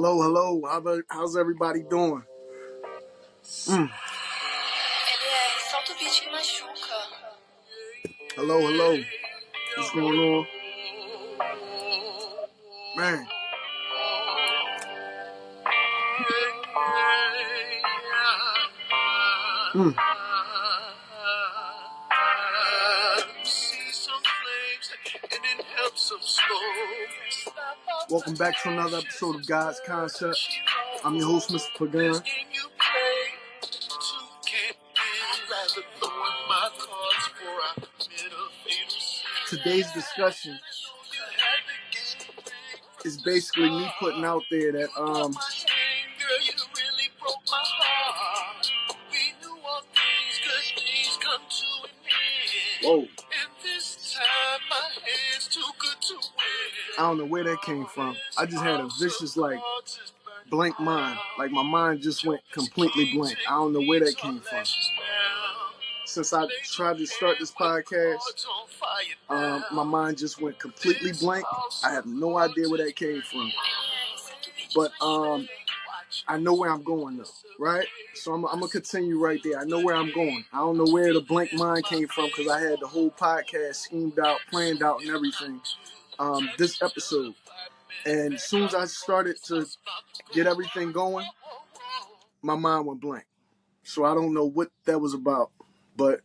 Hello, hello. How's everybody doing? Solta o beat que machuca. Hello, hello. What's going on? Man. Welcome back to another episode of God's Concept. I'm your host, Mr. Pagan. Today's discussion is basically me putting out there that whoa. I don't know where that came from. I just had a vicious blank mind. Like my mind just went completely blank. I don't know where that came from. Since I tried to start this podcast, my mind just went completely blank. I have no idea where that came from. But I know where I'm going though, right? So I'm going to continue right there. I know where I'm going. I don't know where the blank mind came from because I had the whole podcast schemed out, planned out and everything. This episode. And as soon as I started to get everything going, my mind went blank. So I don't know what that was about. But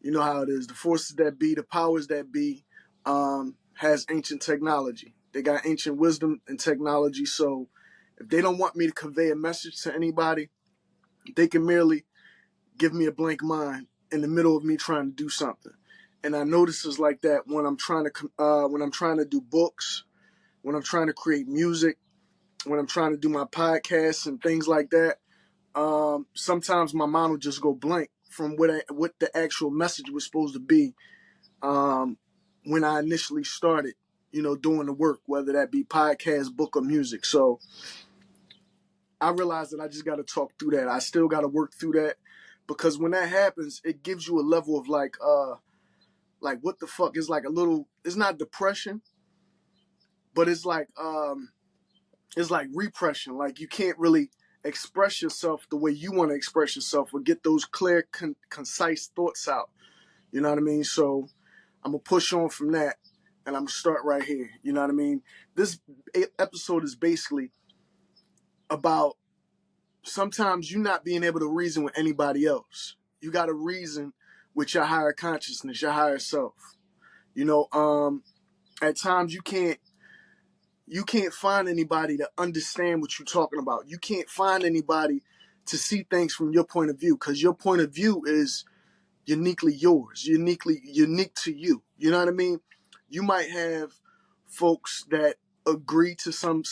you know how it is. The forces that be, the powers that be, has ancient technology. They got ancient wisdom and technology. So if they don't want me to convey a message to anybody, they can merely give me a blank mind in the middle of me trying to do something. And I notice it's like that when I'm trying to do books, when I'm trying to create music, when I'm trying to do my podcasts and things like that. Sometimes my mind will just go blank from what the actual message was supposed to be when I initially started, doing the work, whether that be podcast, book, or music. So I realized that I just got to talk through that. I still got to work through that because when that happens, it gives you a level of like what the fuck is like a little. It's not depression, but it's like repression. Like you can't really express yourself the way you want to express yourself or get those clear, concise thoughts out. You know what I mean? So I'm going to push on from that and I'm going to start right here. You know what I mean? This episode is basically about sometimes you not being able to reason with anybody else. You got to reason with your higher consciousness, your higher self. At times you can't find anybody to understand what you're talking about. You can't find anybody to see things from your point of view because your point of view is uniquely yours, unique to you. You know what I mean? You might have folks that agree to some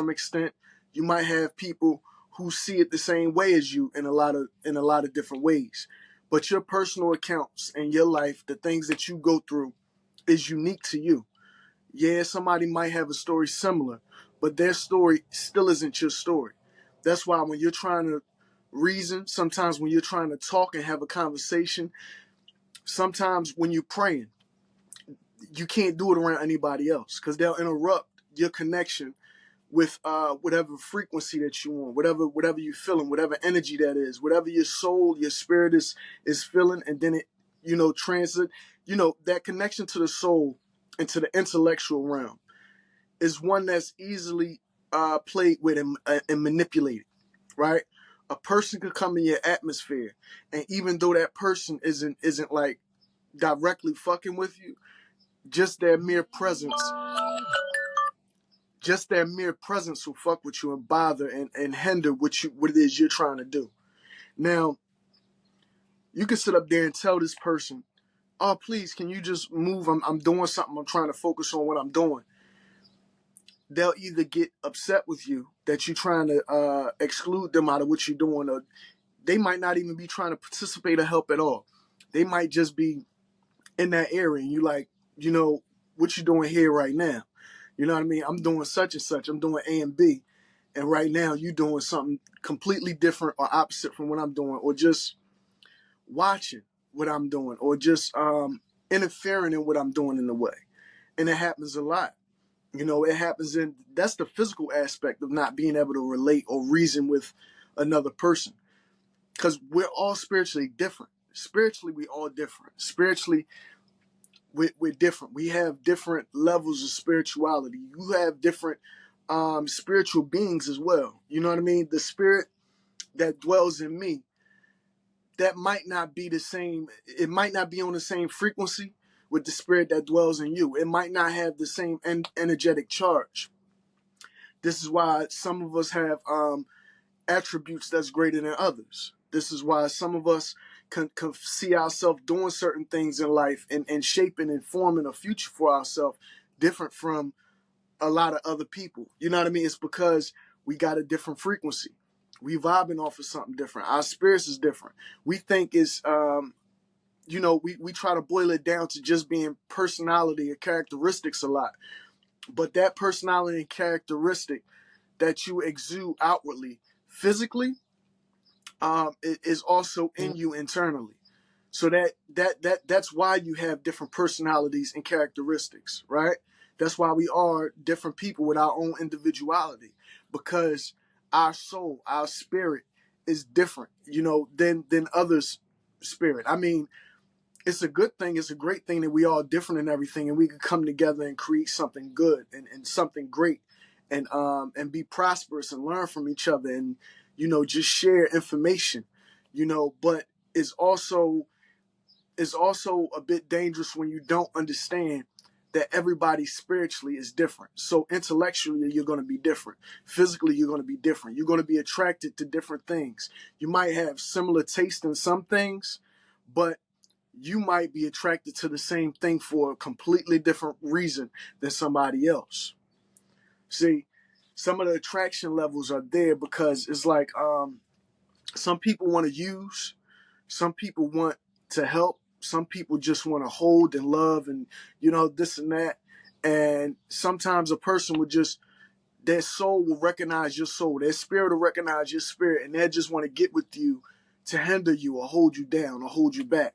extent. You might have people who see it the same way as you in a lot of different ways. But your personal accounts and your life, the things that you go through, is unique to you. Yeah, somebody might have a story similar, but their story still isn't your story. That's why when you're trying to reason, sometimes when you're trying to talk and have a conversation, sometimes when you're praying, you can't do it around anybody else because they'll interrupt your connection with whatever frequency that you want, whatever you're feeling, whatever energy that is, whatever your soul, your spirit is feeling, and then it, transit, that connection to the soul and to the intellectual realm is one that's easily played with and manipulated, right? A person could come in your atmosphere, and even though that person isn't like directly fucking with you, just their mere presence will fuck with you and bother and hinder what it is you're trying to do. Now, you can sit up there and tell this person, "Oh, please, can you just move? I'm doing something. I'm trying to focus on what I'm doing." They'll either get upset with you that you're trying to exclude them out of what you're doing, or they might not even be trying to participate or help at all. They might just be in that area, and you like, what you doing here right now? You know what I mean? I'm doing such and such. I'm doing A and B, and right now you doing something completely different or opposite from what I'm doing, or just watching what I'm doing, or just interfering in what I'm doing in a way. And it happens a lot. It happens that's the physical aspect of not being able to relate or reason with another person. Because we're all spiritually different. Spiritually, we all different. Spiritually, we're different. We have different levels of spirituality. You have different spiritual beings as well. You know what I mean? The spirit that dwells in me, that might not be the same. It might not be on the same frequency with the spirit that dwells in you. It might not have the same energetic charge. This is why some of us have attributes that's greater than others. This is why some of us can see ourselves doing certain things in life and shaping and forming a future for ourselves different from a lot of other people. You know what I mean? It's because we got a different frequency. We vibing off of something different. Our spirits is different. We think it's, we try to boil it down to just being personality or characteristics a lot. But that personality and characteristic that you exude outwardly, physically, is also in you internally. So that's why you have different personalities and characteristics, right? That's why we are different people with our own individuality, because our soul, our spirit is different, than others' spirit. I mean, it's a good thing. It's a great thing that we all different and everything, and we can come together and create something good and something great, and be prosperous and learn from each other and, just share information, but it's also a bit dangerous when you don't understand that everybody spiritually is different. So intellectually, you're going to be different. Physically, you're going to be different. You're going to be attracted to different things. You might have similar taste in some things, but you might be attracted to the same thing for a completely different reason than somebody else. See, some of the attraction levels are there because it's like some people want to use, some people want to help, some people just want to hold and love and, this and that. And sometimes a person would just, their soul will recognize your soul, their spirit will recognize your spirit, and they just want to get with you to hinder you or hold you down or hold you back.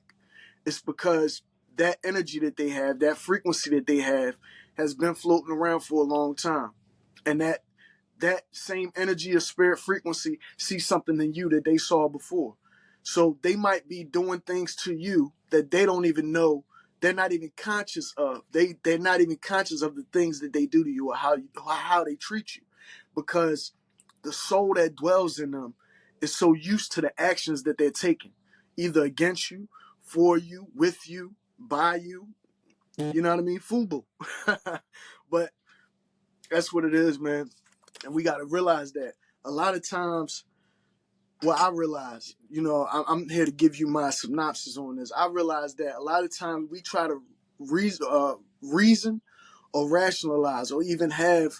It's because that energy that they have, that frequency that they have, has been floating around for a long time. And that same energy or spirit frequency sees something in you that they saw before. So they might be doing things to you that they don't even know. They're not even conscious of. They're not even conscious of the things that they do to you or how they treat you, because the soul that dwells in them is so used to the actions that they're taking, either against you, for you, with you, by you. You know what I mean? FUBU. But that's what it is, man. And we got to realize that a lot of times, I realize, I'm here to give you my synopsis on this. I realize that a lot of times we try to reason or rationalize or even have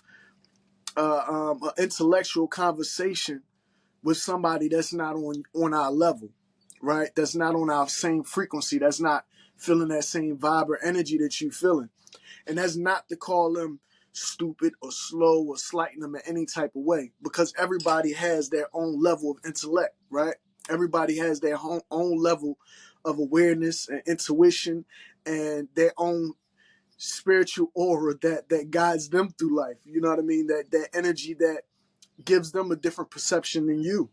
an intellectual conversation with somebody that's not on our level, right? That's not on our same frequency. That's not feeling that same vibe or energy that you're feeling. And that's not to call them stupid or slow or slighting them in any type of way, because everybody has their own level of intellect, right? Everybody has their own level of awareness and intuition and their own spiritual aura that guides them through life. You know what I mean? That energy that gives them a different perception than you.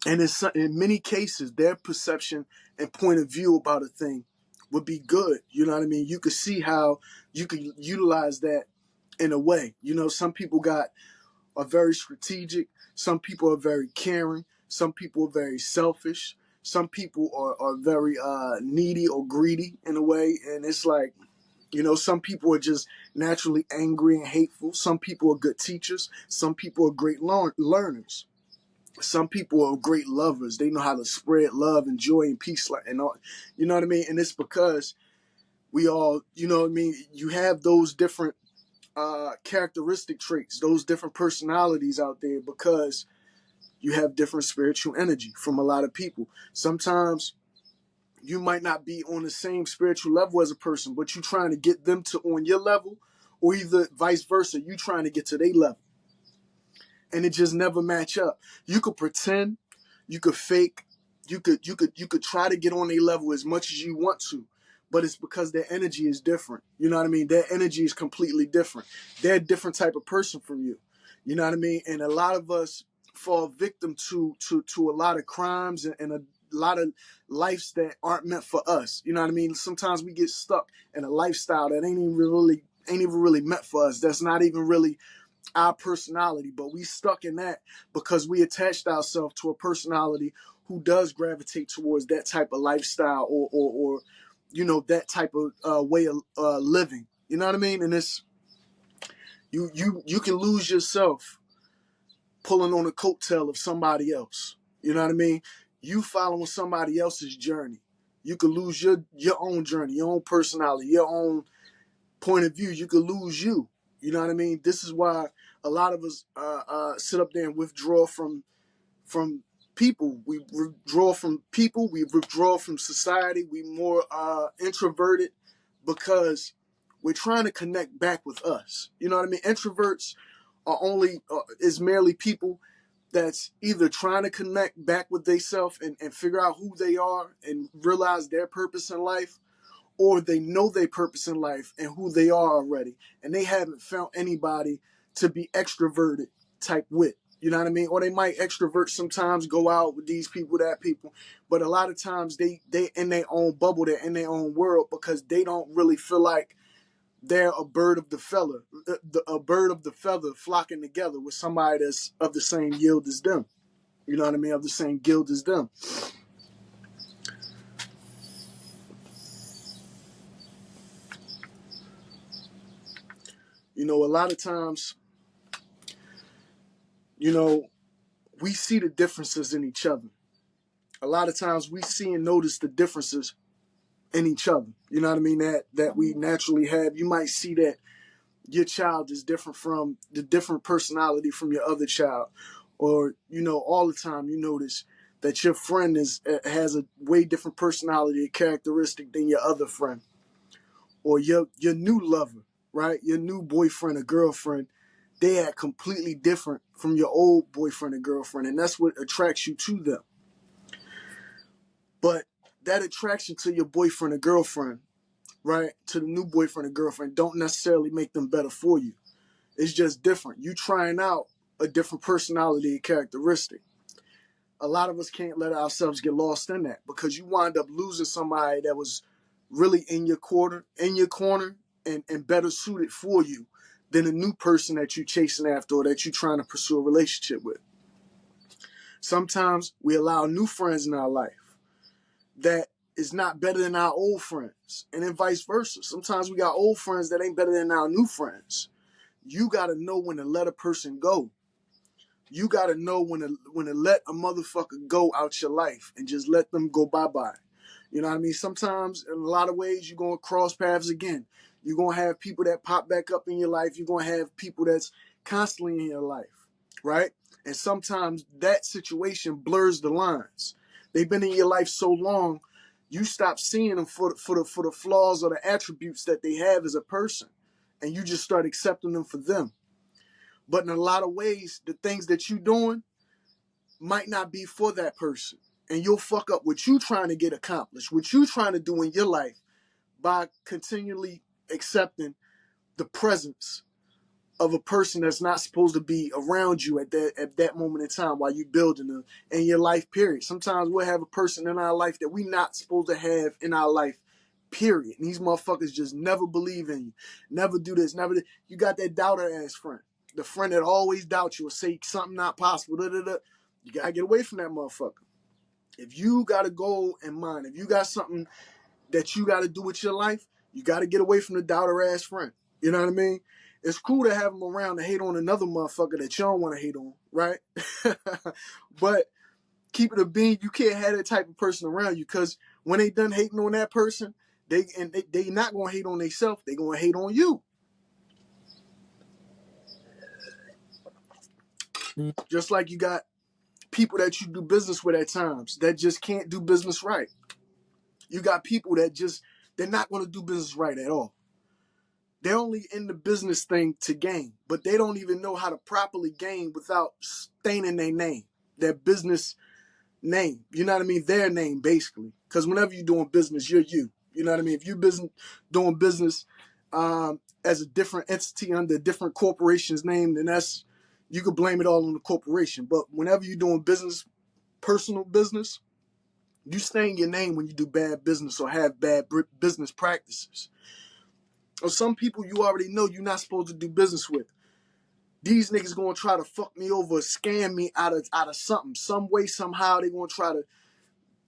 And in many cases, their perception and point of view about a thing would be good. You know what I mean? You could see how you could utilize that in a way. Some people are very strategic. Some people are very caring. Some people are very selfish. Some people are very needy or greedy in a way. And it's like, some people are just naturally angry and hateful. Some people are good teachers. Some people are great learners. Some people are great lovers. They know how to spread love and joy and peace, and all. You know what I mean? And it's because we all, you have those different characteristic traits, those different personalities out there, because you have different spiritual energy from a lot of people. Sometimes you might not be on the same spiritual level as a person, but you're trying to get them to on your level, or either vice versa, you trying to get to their level. And it just never match up. You could pretend, you could fake, you could try to get on their level as much as you want to, but it's because their energy is different. You know what I mean? Their energy is completely different. They're a different type of person from you. You know what I mean? And a lot of us fall victim to a lot of crimes and a lot of lives that aren't meant for us. You know what I mean? Sometimes we get stuck in a lifestyle that ain't even really meant for us. That's not even really our personality, but we stuck in that because we attached ourselves to a personality who does gravitate towards that type of lifestyle or you know, that type of way of living. You know what I mean? And it's you can lose yourself pulling on a coattail of somebody else. You know what I mean? You following somebody else's journey. You could lose your own journey, your own personality, your own point of view. You could lose you. You know what I mean? This is why a lot of us sit up there and withdraw from people. We withdraw from people. We withdraw from society. We more introverted because we're trying to connect back with us. You know what I mean? Introverts are only is merely people that's either trying to connect back with themselves and figure out who they are and realize their purpose in life, or they know their purpose in life and who they are already, and they haven't found anybody to be extroverted type with. You know what I mean? Or they might extrovert sometimes, go out with these people, that people, but a lot of times they in their own bubble, they're in their own world because they don't really feel like they're a bird of the feather flocking together with somebody that's of the same yield as them. You know what I mean? Of the same guild as them. You know, a lot of times, you know, we see the differences in each other. A lot of times we see and notice the differences in each other. You know what I mean? That we naturally have. You might see that your child is different from the different personality from your other child. Or, you know, all the time you notice that your friend has a way different personality and characteristic than your other friend. Or your new lover, right? Your new boyfriend or girlfriend, they act completely different from your old boyfriend or girlfriend. And that's what attracts you to them. But that attraction to your boyfriend or girlfriend, right, to the new boyfriend or girlfriend, don't necessarily make them better for you. It's just different. You trying out a different personality and characteristic. A lot of us can't let ourselves get lost in that because you wind up losing somebody that was really in your corner, and better suited for you than a new person that you're chasing after or that you're trying to pursue a relationship with. Sometimes we allow new friends in our life that is not better than our old friends, and then vice versa. Sometimes we got old friends that ain't better than our new friends. You got to know when to let a person go. You got to know when to let a motherfucker go out your life and just let them go bye-bye. You know what I mean? Sometimes, in a lot of ways, you're going to cross paths again. You're going to have people that pop back up in your life. You're going to have people that's constantly in your life, right? And sometimes that situation blurs the lines. They've been in your life so long, you stop seeing them for the flaws or the attributes that they have as a person, and you just start accepting them for them. But in a lot of ways, the things that you're doing might not be for that person. And you'll fuck up what you're trying to get accomplished, what you're trying to do in your life by continually accepting the presence of a person that's not supposed to be around you at that moment in time while you're building them in your life, period. Sometimes we'll have a person in our life that we're not supposed to have in our life, period. And these motherfuckers just never believe in you, never do this, never do. You got that doubter ass friend. The friend that always doubts you or say something not possible. You got to get away from that motherfucker. If you got a goal in mind, if you got something that you got to do with your life, you got to get away from the doubter ass friend. You know what I mean? It's cool to have them around to hate on another motherfucker that you don't want to hate on, right? But keep it a bean. You can't have that type of person around you because when they done hating on that person, they not going to hate on themselves. They going to hate on you. Just like you got people that you do business with at times that just can't do business right. You got people that they're not going to do business right at all. They're only in the business thing to gain, but they don't even know how to properly gain without staining their name, their business name. You know what I mean? Their name, basically. Because whenever you're doing business, you're you. You know what I mean? If you doing business as a different entity under a different corporation's name, then you could blame it all on the corporation. But whenever you're doing business, personal business, you stain your name when you do bad business or have bad business practices. Or some people you already know you're not supposed to do business with. These niggas gonna try to fuck me over, scam me out of something. Some way, somehow, they gonna try to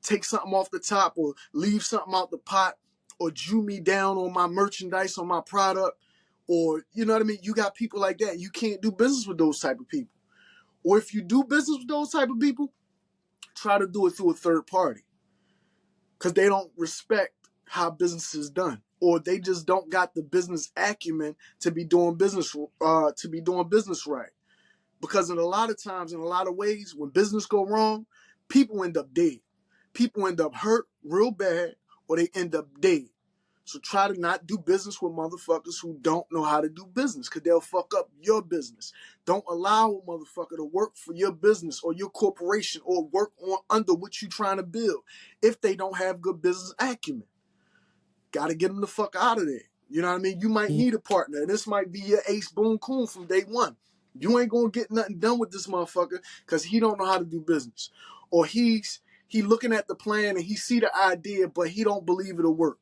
take something off the top or leave something out the pot or Jew me down on my merchandise, on my product. Or, you know what I mean? You got people like that. You can't do business with those type of people. Or if you do business with those type of people, try to do it through a third party. Because they don't respect how business is done. Or they just don't got the business acumen to be doing business right. Because in a lot of times, in a lot of ways, when business go wrong, people end up dead. People end up hurt real bad, or they end up dead. So try to not do business with motherfuckers who don't know how to do business, because they'll fuck up your business. Don't allow a motherfucker to work for your business or your corporation or work under what you're trying to build if they don't have good business acumen. Gotta get them the fuck out of there. You know what I mean? You might need a partner. This might be your ace boon coon from day one. You ain't gonna get nothing done with this motherfucker because he don't know how to do business. Or he looking at the plan and he see the idea, but he don't believe it'll work.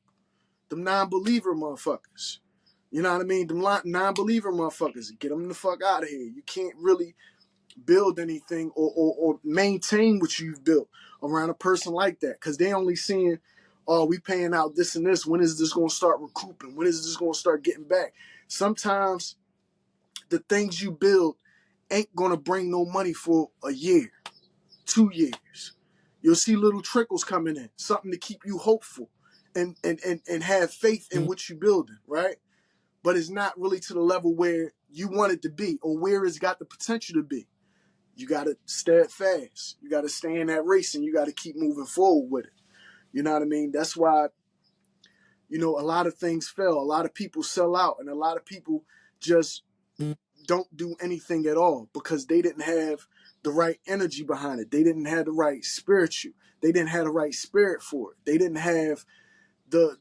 Them non-believer motherfuckers. You know what I mean? Them non-believer motherfuckers. Get them the fuck out of here. You can't really build anything or maintain what you've built around a person like that, because they only seeing, oh, we paying out this and this. When is this going to start recouping? When is this going to start getting back? Sometimes the things you build ain't going to bring no money for a year, 2 years. You'll see little trickles coming in, something to keep you hopeful and have faith in what you're building, right? But it's not really to the level where you want it to be or where it's got the potential to be. You got to steadfast. You got to stay in that race and you got to keep moving forward with it. You know what I mean? That's why, a lot of things fail. A lot of people sell out and a lot of people just don't do anything at all because they didn't have the right energy behind it. They didn't have the right spiritual. They didn't have the right spirit for it. They didn't have the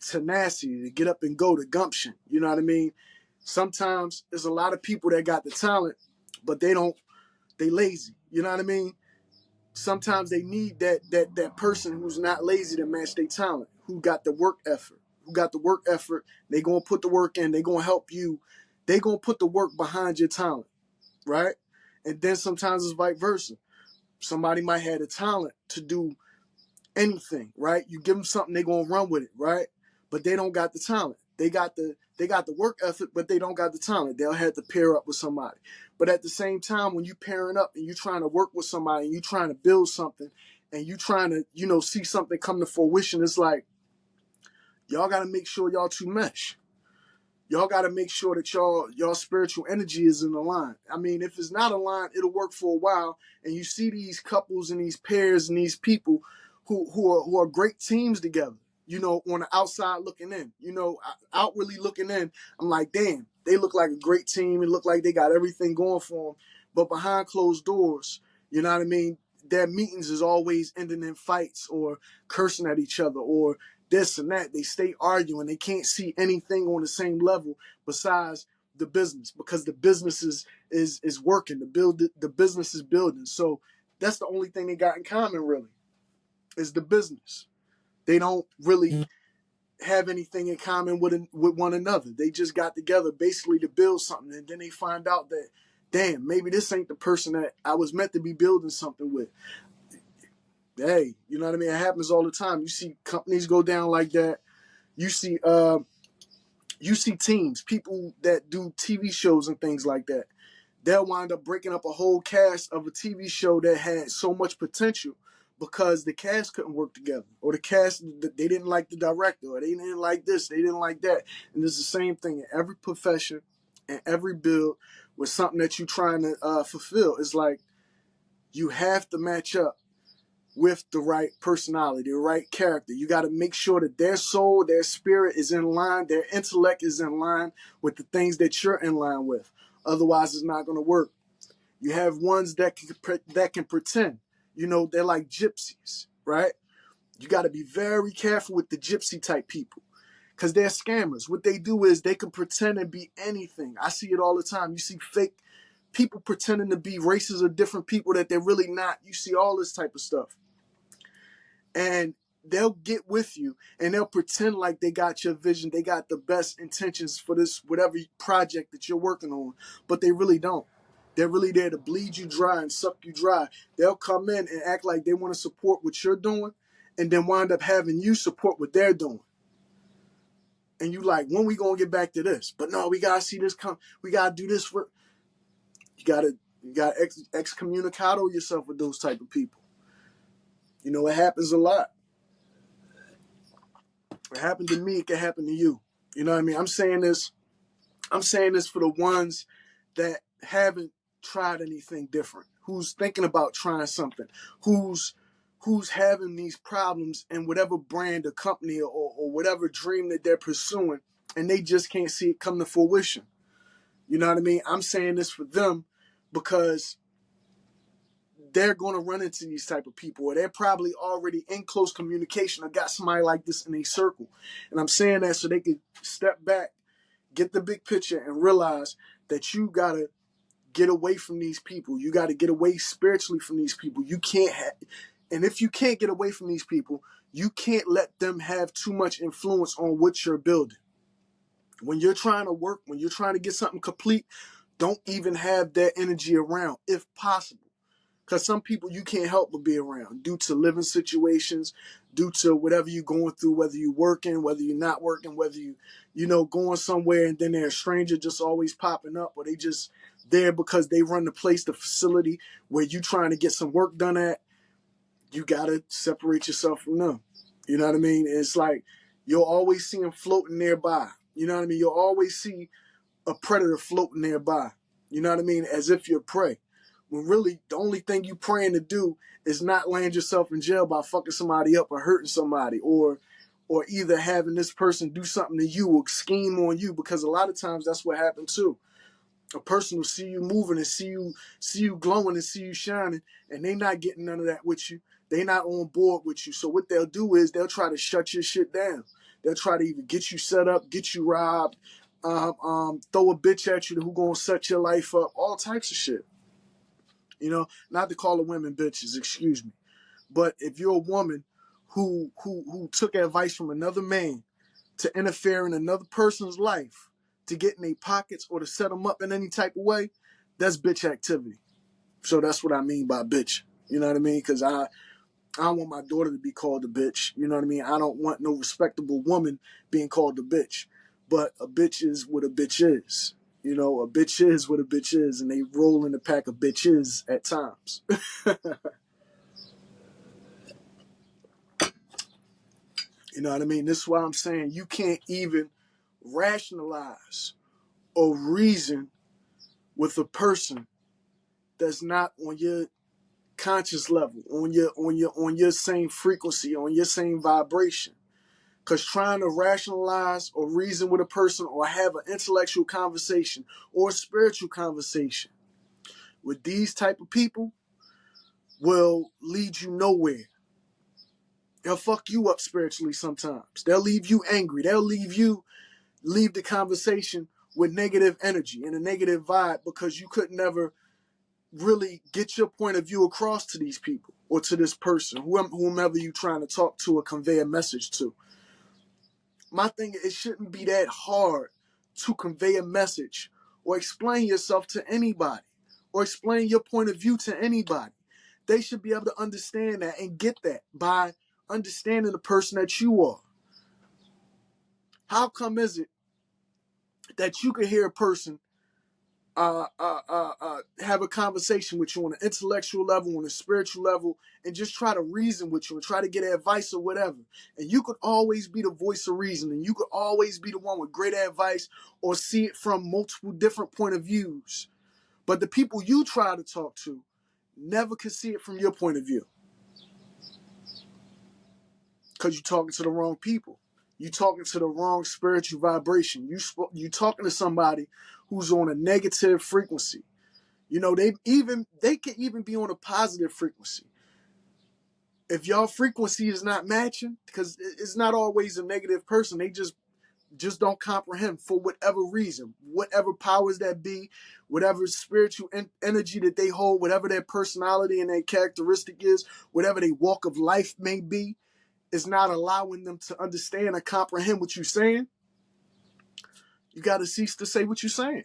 tenacity to get up and go, the gumption. You know what I mean? Sometimes there's a lot of people that got the talent, but they lazy. You know what I mean? Sometimes they need that person who's not lazy to match their talent, who got the work effort. They going to put the work in. They going to help you. They going to put the work behind your talent, right? And then sometimes it's vice versa. Somebody might have the talent to do anything, right? You give them something, they going to run with it, right? But they don't got the talent. They got the work ethic, but they don't got the talent. They'll have to pair up with somebody. But at the same time, when you pairing up and you trying to work with somebody and you trying to build something and you trying to, see something come to fruition, it's like, y'all got to make sure y'all two mesh. Y'all got to make sure that y'all spiritual energy is in line. I mean, if it's not aligned, it'll work for a while. And you see these couples and these pairs and these people who are great teams together, on the outside looking in, outwardly looking in. I'm like, damn, they look like a great team. It look like they got everything going for them. But behind closed doors, you know what I mean? Their meetings is always ending in fights or cursing at each other or this and that. They stay arguing. They can't see anything on the same level besides the business, because the business is working. The business is building. So that's the only thing they got in common, really, is the business. They don't really have anything in common with one another. They just got together basically to build something, and then they find out that, damn, maybe this ain't the person that I was meant to be building something with. Hey, you know what I mean? It happens all the time. You see companies go down like that. You see teams, people that do TV shows and things like that. They'll wind up breaking up a whole cast of a TV show that had so much potential because the cast couldn't work together, or the cast, they didn't like the director, or they didn't like this, they didn't like that. And it's the same thing in every profession and every build with something that you're trying to fulfill. It's like you have to match up with the right personality, the right character. You got to make sure that their soul, their spirit is in line, their intellect is in line with the things that you're in line with. Otherwise, it's not going to work. You have ones that can pretend. They're like gypsies, right? You got to be very careful with the gypsy type people because they're scammers. What they do is they can pretend and be anything. I see it all the time. You see fake people pretending to be races of different people that they're really not. You see all this type of stuff. And they'll get with you and they'll pretend like they got your vision. They got the best intentions for this, whatever project that you're working on, but they really don't. They're really there to bleed you dry and suck you dry. They'll come in and act like they want to support what you're doing and then wind up having you support what they're doing. And you like, when we gonna get back to this? But no, we gotta see this come. We gotta do this for. You gotta excommunicado yourself with those type of people. You know, it happens a lot. It happened to me. It can happen to you. You know what I mean? I'm saying this for the ones that haven't tried anything different. Who's thinking about trying something? Who's having these problems in whatever brand or company or whatever dream that they're pursuing, and they just can't see it come to fruition. You know what I mean? I'm saying this for them because they're going to run into these type of people, or they're probably already in close communication or got somebody like this in a circle. And I'm saying that so they can step back, get the big picture, and realize that you got to get away from these people. You got to get away spiritually from these people. You can't and if you can't get away from these people, you can't let them have too much influence on what you're building. When you're trying to work, when you're trying to get something complete, don't even have their energy around if possible. Because some people you can't help but be around due to living situations, due to whatever you're going through, whether you're working, whether you're not working, whether you going somewhere and then they're a stranger just always popping up, or they just there because they run the place, the facility where you trying to get some work done at. You got to separate yourself from them. You know what I mean? It's like you'll always see them floating nearby. You know what I mean? You'll always see a predator floating nearby. You know what I mean? As if you're prey. When really the only thing you praying to do is not land yourself in jail by fucking somebody up or hurting somebody, or either having this person do something to you or scheme on you, because a lot of times that's what happens too. A person will see you moving and see you glowing and see you shining, and they not getting none of that with you. They not on board with you. So what they'll do is they'll try to shut your shit down. They'll try to either get you set up, get you robbed, throw a bitch at you who gonna set your life up, all types of shit. You know, not to call the women bitches, excuse me. But if you're a woman who took advice from another man to interfere in another person's life, to get in their pockets or to set them up in any type of way, that's bitch activity. So that's what I mean by bitch. You know what I mean? Because I don't want my daughter to be called a bitch. You know what I mean? I don't want no respectable woman being called a bitch. But a bitch is what a bitch is. You know, a bitch is what a bitch is, and they roll in the pack of bitches at times. You know what I mean? This is why I'm saying you can't even rationalize or reason with a person that's not on your conscious level, on your same frequency, on your same vibration. Because trying to rationalize or reason with a person or have an intellectual conversation or a spiritual conversation with these type of people will lead you nowhere. They'll fuck you up spiritually sometimes. They'll leave you angry. They'll leave the conversation with negative energy and a negative vibe because you could never really get your point of view across to these people or to this person, whomever you're trying to talk to or convey a message to. My thing is, it shouldn't be that hard to convey a message or explain yourself to anybody or explain your point of view to anybody. They should be able to understand that and get that by understanding the person that you are. How come is it that you can hear a person have a conversation with you on an intellectual level, on a spiritual level, and just try to reason with you and try to get advice or whatever. And you could always be the voice of reason, and you could always be the one with great advice or see it from multiple different point of views. But the people you try to talk to never could see it from your point of view. Because you're talking to the wrong people. You're talking to the wrong spiritual vibration. You talking to somebody who's on a negative frequency. You know, they can even be on a positive frequency. If y'all frequency is not matching, because it's not always a negative person, they just don't comprehend for whatever reason, whatever powers that be, whatever spiritual energy that they hold, whatever their personality and their characteristic is, whatever their walk of life may be, is not allowing them to understand or comprehend what you're saying. You got to cease to say what you're saying.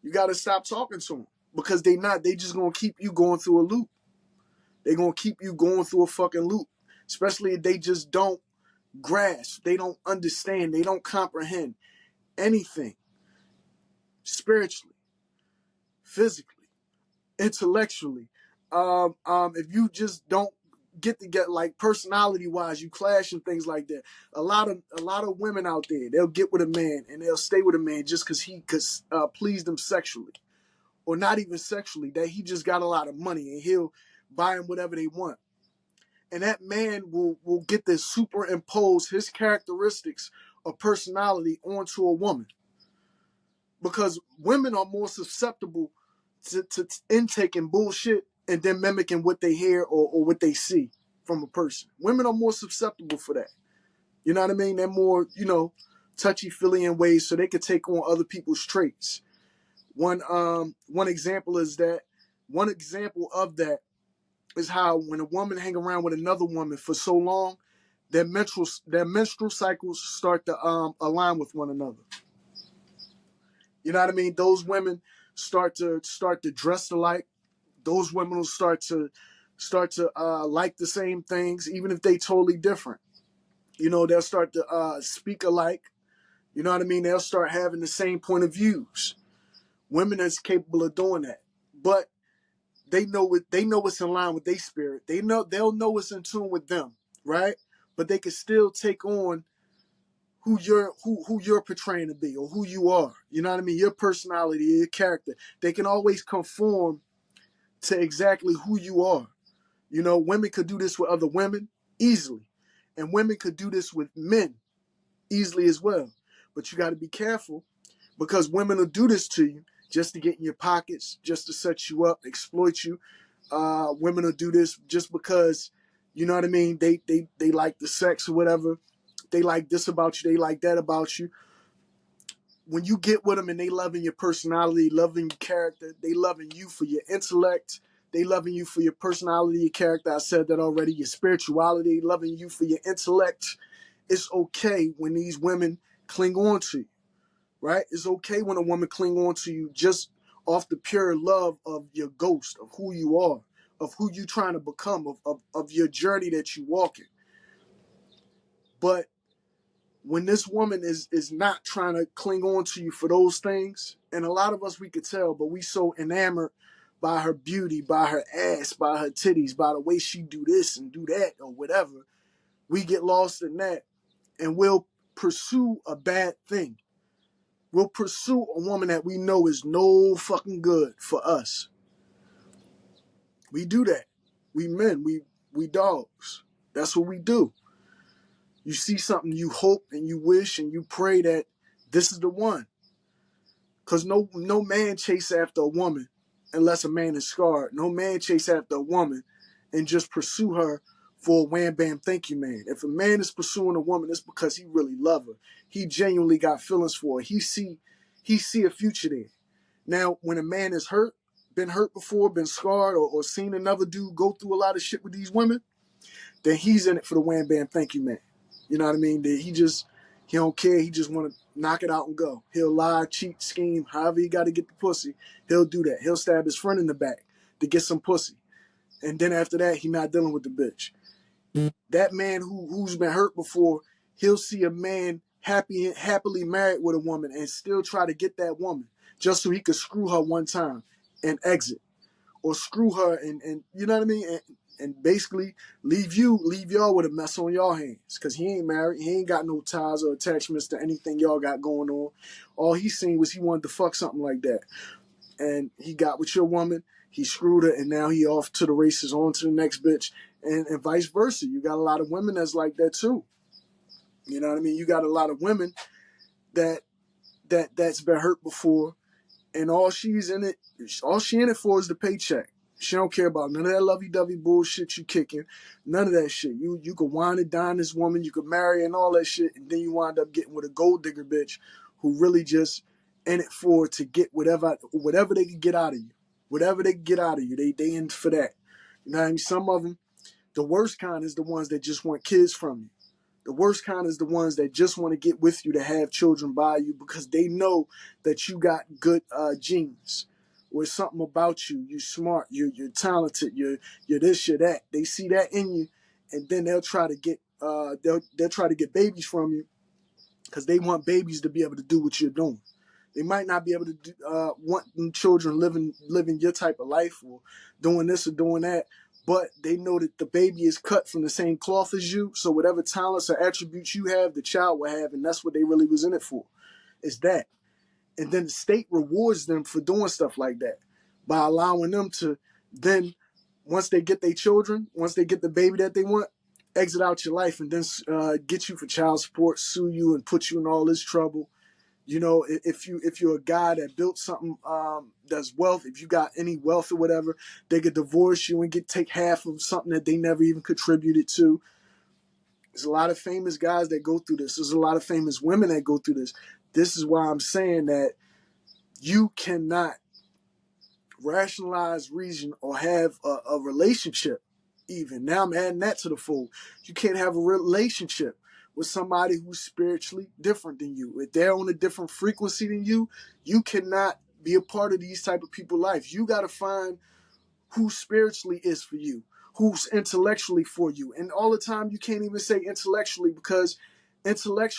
You got to stop talking to them, because they just going to keep you going through a loop. They're going to keep you going through a fucking loop, especially if they just don't grasp, they don't understand, they don't comprehend anything spiritually, physically, intellectually. If you just don't get like personality wise, you clash and things like that. A lot of women out there, they'll get with a man and they'll stay with a man just because he could please them sexually, or not even sexually, that he just got a lot of money and he'll buy them whatever they want. And that man will get to superimpose his characteristics of personality onto a woman. Because women are more susceptible to intaking bullshit and then mimicking what they hear or what they see from a person. Women are more susceptible for that. You know what I mean? They're more, touchy-feely in ways so they could take on other people's traits. One example of that is how when a woman hang around with another woman for so long, their menstrual cycles start to align with one another. You know what I mean? Those women start to dress alike. Those women will start to like the same things, even if they totally different. They'll start to speak alike. You know what I mean? They'll start having the same point of views. Women is capable of doing that, but they know what's in line with their spirit. They'll know what's in tune with them, right? But they can still take on who you're portraying to be, or who you are. You know what I mean? Your personality, your character. They can always conform to exactly who you are. Women could do this with other women easily, and women could do this with men easily as well. But you got to be careful, because women will do this to you just to get in your pockets, just to set you up, exploit you. Women will do this just because, you know what I mean? They like the sex or whatever. They like this about you. They like that about you. When you get with them and they loving your personality, loving your character, they loving you for your intellect, they loving you for your personality, your character. I said that already. Your spirituality, loving you for your intellect. It's okay when these women cling on to you, right? It's okay when a woman cling on to you just off the pure love of your ghost, of who you are, of who you trying to become, of your journey that you walking. But when this woman is not trying to cling on to you for those things, and a lot of us, we could tell, but we so enamored by her beauty, by her ass, by her titties, by the way she do this and do that or whatever, we get lost in that and we'll pursue a bad thing. We'll pursue a woman that we know is no fucking good for us. We do that. We men, we dogs. That's what we do. You see something, you hope and you wish and you pray that this is the one. Because no man chase after a woman unless a man is scarred. No man chase after a woman and just pursue her for a wham bam thank you man. If a man is pursuing a woman, it's because he really love her. He genuinely got feelings for her. He see a future there. Now, when a man is hurt, been hurt before, been scarred, or seen another dude go through a lot of shit with these women, then he's in it for the wham bam thank you man. You know what I mean? That he don't care. He just want to knock it out and go. He'll lie, cheat, scheme, however he got to get the pussy. He'll do that. He'll stab his friend in the back to get some pussy. And then after that, he not dealing with the bitch. That man who's been hurt before, he'll see a man happily married with a woman and still try to get that woman just so he could screw her one time and exit. Or screw her and you know what I mean? And basically leave y'all with a mess on y'all hands. Because he ain't married. He ain't got no ties or attachments to anything y'all got going on. All he seen was he wanted to fuck something like that. And he got with your woman. He screwed her. And now he off to the races, on to the next bitch. And vice versa. You got a lot of women that's like that too. You know what I mean? You got a lot of women that's been hurt before. And all she in it for is the paycheck. She don't care about none of that lovey-dovey bullshit you kicking. None of that shit. You could wine and dine this woman. You could marry her and all that shit. And then you wind up getting with a gold digger bitch who really just in it for to get whatever they can get out of you. Whatever they can get out of you, they in for that. You know what I mean? Some of them, the worst kind is the ones that just want kids from you. The worst kind is the ones that just want to get with you to have children by you because they know that you got good genes. Or something about you. You're smart. You're talented. You're this. You're that. They see that in you, and then they'll try to get they'll try to get babies from you because they want babies to be able to do what you're doing. They might not be able to want them children living your type of life or doing this or doing that, but they know that the baby is cut from the same cloth as you. So whatever talents or attributes you have, the child will have, and that's what they really was in it for. Is that. And then the state rewards them for doing stuff like that by allowing them to then, once they get their children, once they get the baby that they want, exit out your life and then get you for child support, sue you, and put you in all this trouble. You know, if you're a guy that built something that's wealth, if you got any wealth or whatever, they could divorce you and take half of something that they never even contributed to. There's a lot of famous guys that go through this. There's a lot of famous women that go through this. This is why I'm saying that you cannot rationalize reason or have a relationship even. Now I'm adding that to the fold. You can't have a relationship with somebody who's spiritually different than you. If they're on a different frequency than you, you cannot be a part of these type of people's life. You got to find who spiritually is for you, who's intellectually for you. And all the time you can't even say intellectually because intellect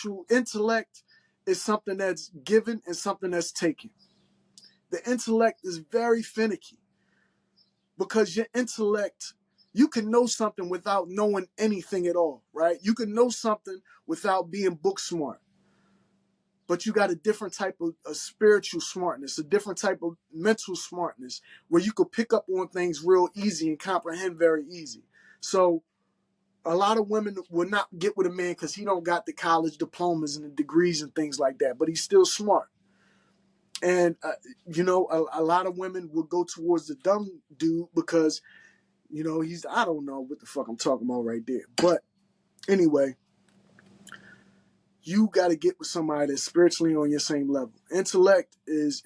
is something that's given and something that's taken. The intellect is very finicky because your intellect, you can know something without knowing anything at all, right? You can know something without being book smart. But you got a different type of spiritual smartness, a different type of mental smartness where you could pick up on things real easy and comprehend very easy. So a lot of women will not get with a man because he don't got the college diplomas and the degrees and things like that, but he's still smart. And, a lot of women will go towards the dumb dude because, I don't know what the fuck I'm talking about right there. But anyway, you got to get with somebody that's spiritually on your same level. Intellect is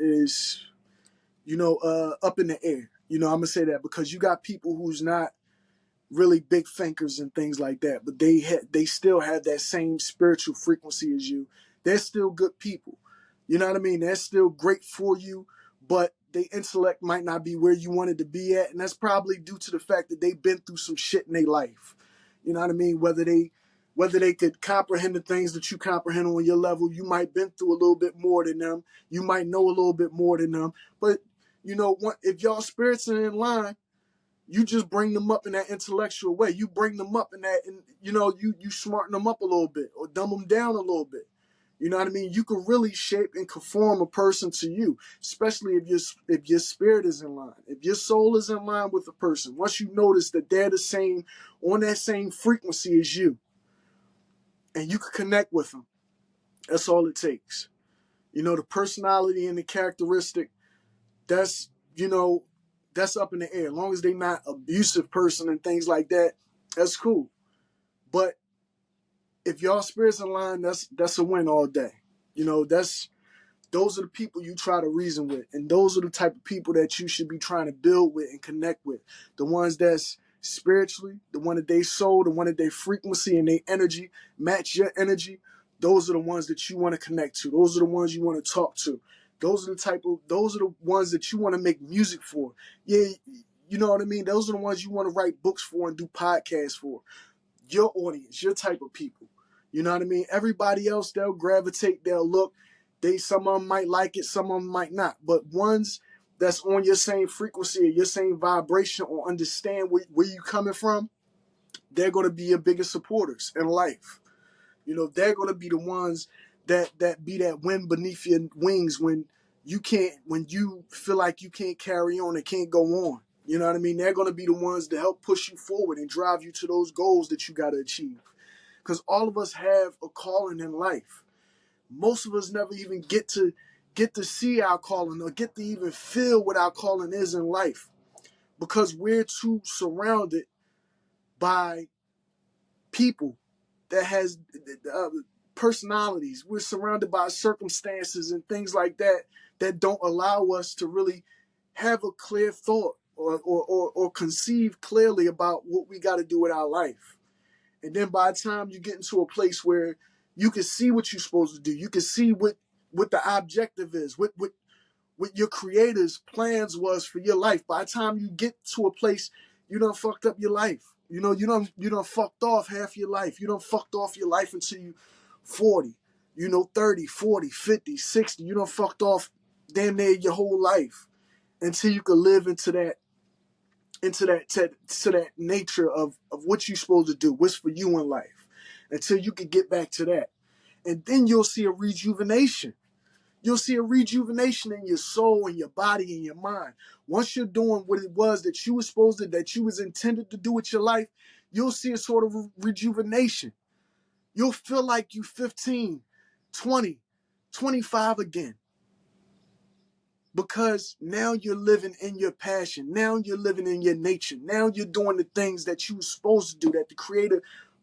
up in the air. I'm going to say that because you got people who's not really big thinkers and things like that, but they still have that same spiritual frequency as you. They're still good people. You know what I mean? They're still great for you, but their intellect might not be where you wanted to be at, and that's probably due to the fact that they've been through some shit in their life. You know what I mean? Whether they could comprehend the things that you comprehend on your level, you might been through a little bit more than them. You might know a little bit more than them. But, if y'all spirits are in line, you just bring them up in that intellectual way. You bring them up in that, and you smarten them up a little bit or dumb them down a little bit. You know what I mean? You can really shape and conform a person to you, especially if your spirit is in line. If your soul is in line with a person, once you notice that they're the same, on that same frequency as you, and you can connect with them, that's all it takes. The personality and the characteristic, that's up in the air. As long as they're not abusive person and things like that, that's cool. But if y'all spirits in line, that's a win all day. Those are the people you try to reason with, and those are the type of people that you should be trying to build with and connect with. The ones that's spiritually, the one that they soul, the one that they frequency and they energy match your energy. Those are the ones that you want to connect to. Those are the ones you want to talk to. Those are the ones that you want to make music for. Yeah, you know what I mean? Those are the ones you want to write books for and do podcasts for. Your audience, your type of people. You know what I mean? Everybody else, they'll gravitate, they'll look. Some of them might like it, some of them might not. But ones that's on your same frequency or your same vibration or understand where you're coming from, they're going to be your biggest supporters in life. They're going to be the ones that be that wind beneath your wings when you feel like you can't carry on and can't go on. You know what I mean? They're going to be the ones to help push you forward and drive you to those goals that you got to achieve. Because all of us have a calling in life. Most of us never even get to see our calling or get to even feel what our calling is in life. because we're too surrounded by people that has personalities. We're surrounded by circumstances and things like that that don't allow us to really have a clear thought or conceive clearly about what we got to do with our life. And then by the time you get into a place where you can see what you're supposed to do, you can see what the objective is, what your creator's plans was for your life. By the time you get to a place, you done fucked up your life. You done fucked off half your life. You done fucked off your life until you 40, 30, 40, 50, 60. You done fucked off damn near your whole life until you can live into that nature of what you're supposed to do, what's for you in life, until you can get back to that. And then you'll see a rejuvenation. You'll see a rejuvenation in your soul and your body and your mind. Once you're doing what it was that you was intended to do with your life, you'll see a sort of rejuvenation. You'll feel like you 15, 20, 25 again. Because now you're living in your passion. Now you're living in your nature. Now you're doing the things that you were supposed to do, that the Creator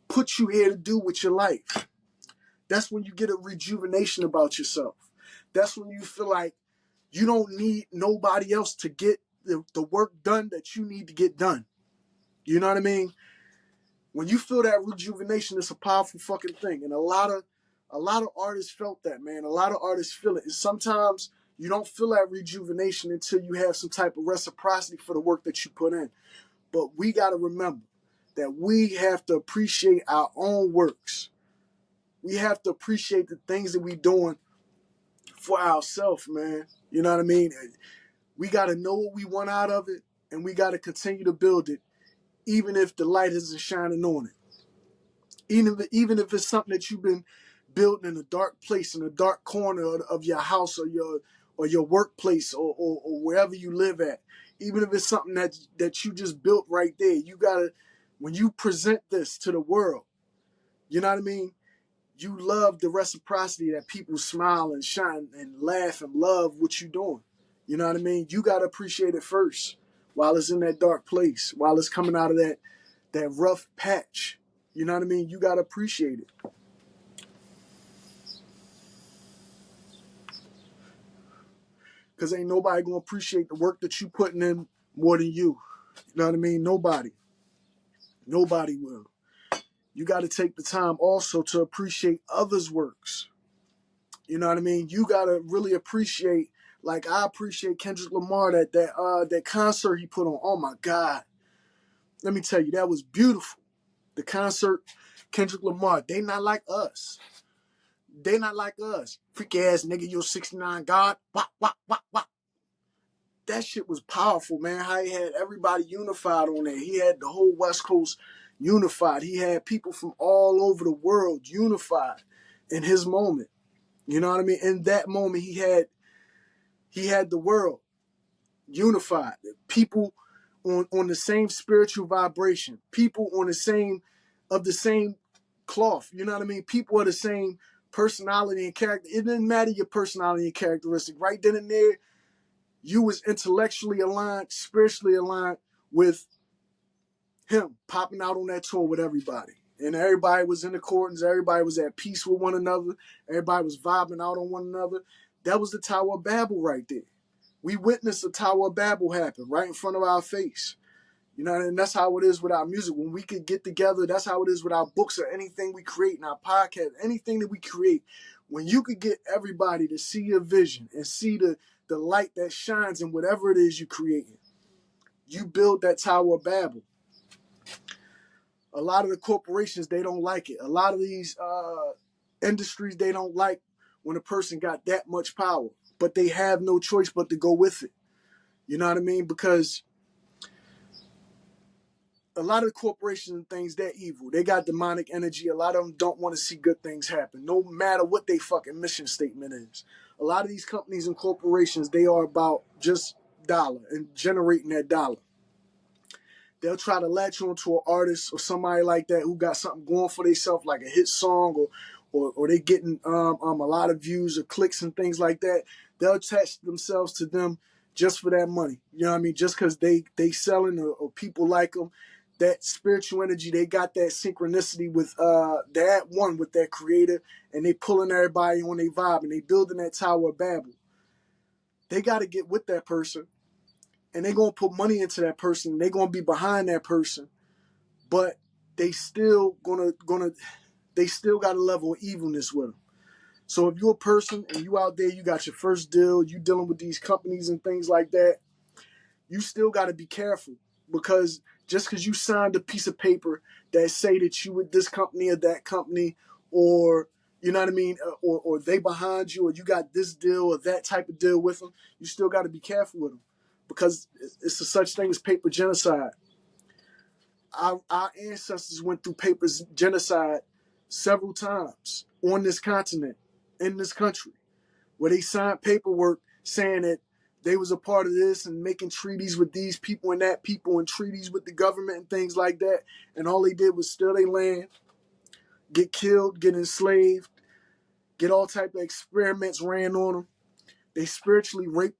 put you here to do with your life. That's when you get a rejuvenation about yourself. That's when you feel like you don't need nobody else to get the work done that you need to get done. You know what I mean? When you feel that rejuvenation, it's a powerful fucking thing. And a lot of artists felt that, man. A lot of artists feel it. And sometimes you don't feel that rejuvenation until you have some type of reciprocity for the work that you put in. But we got to remember that we have to appreciate our own works. We have to appreciate the things that we're doing for ourselves, man. You know what I mean? We got to know what we want out of it, and we got to continue to build it, even if the light isn't shining on it. Even if it's something that you've been building in a dark place, in a dark corner of your house or your workplace or wherever you live at. Even if it's something that you just built right there, you gotta, when you present this to the world, you know what I mean? You love the reciprocity that people smile and shine and laugh and love what you're doing. You know what I mean? You got to appreciate it first while it's in that dark place, while it's coming out of that rough patch. You know what I mean? You got to appreciate it. Because ain't nobody going to appreciate the work that you putting in more than you. You know what I mean? Nobody. Nobody will. You got to take the time also to appreciate others' works. You know what I mean? You got to really appreciate, like I appreciate Kendrick Lamar, that concert he put on. Oh my God. Let me tell you, that was beautiful. The concert, Kendrick Lamar, they not like us. They not like us. Freak ass nigga, you're 69 God. Wah, wah, wah, wah. That shit was powerful, man. How he had everybody unified on there. He had the whole West Coast unified. He had people from all over the world unified in his moment. You know what I mean? In that moment, he had the world unified. People on the same spiritual vibration. People on the same cloth. You know what I mean? People are the same personality and character. It didn't matter your personality and characteristic. Right then and there, you was intellectually aligned, spiritually aligned with him, popping out on that tour with everybody. And everybody was in accordance. Everybody was at peace with one another. Everybody was vibing out on one another. That was the Tower of Babel right there. We witnessed the Tower of Babel happen right in front of our face. You know, and that's how it is with our music. When we could get together, that's how it is with our books or anything we create in our podcast, anything that we create. When you could get everybody to see your vision and see the light that shines in whatever it is you're creating, you build that Tower of Babel. A lot of the corporations, they don't like it. A lot of these industries, they don't like when a person got that much power, but they have no choice but to go with it. You know what I mean? Because a lot of the corporations and things, they're evil. They got demonic energy. A lot of them don't want to see good things happen, no matter what their fucking mission statement is. A lot of these companies and corporations, they are about just dollar and generating that dollar. They'll try to latch on to an artist or somebody like that who got something going for themselves, like a hit song, or they getting a lot of views or clicks and things like that. They'll attach themselves to them just for that money. You know what I mean? Just because they selling or people like them, that spiritual energy, they got that synchronicity with they're at one with that creator, and they pulling everybody on their vibe, and they building that Tower of Babel. They got to get with that person, and they gonna put money into that person. They gonna be behind that person, but they still they still got a level of evilness with them. So if you're a person and you out there, you got your first deal, you dealing with these companies and things like that, you still got to be careful, because just because you signed a piece of paper that say that you with this company or that company, or you know what I mean, or they behind you, or you got this deal or that type of deal with them, you still got to be careful with them, because it's a such thing as paper genocide. Our ancestors went through paper genocide several times on this continent, in this country, where they signed paperwork saying that they was a part of this and making treaties with these people and that people and treaties with the government and things like that. And all they did was steal their land, get killed, get enslaved, get all type of experiments ran on them. They spiritually raped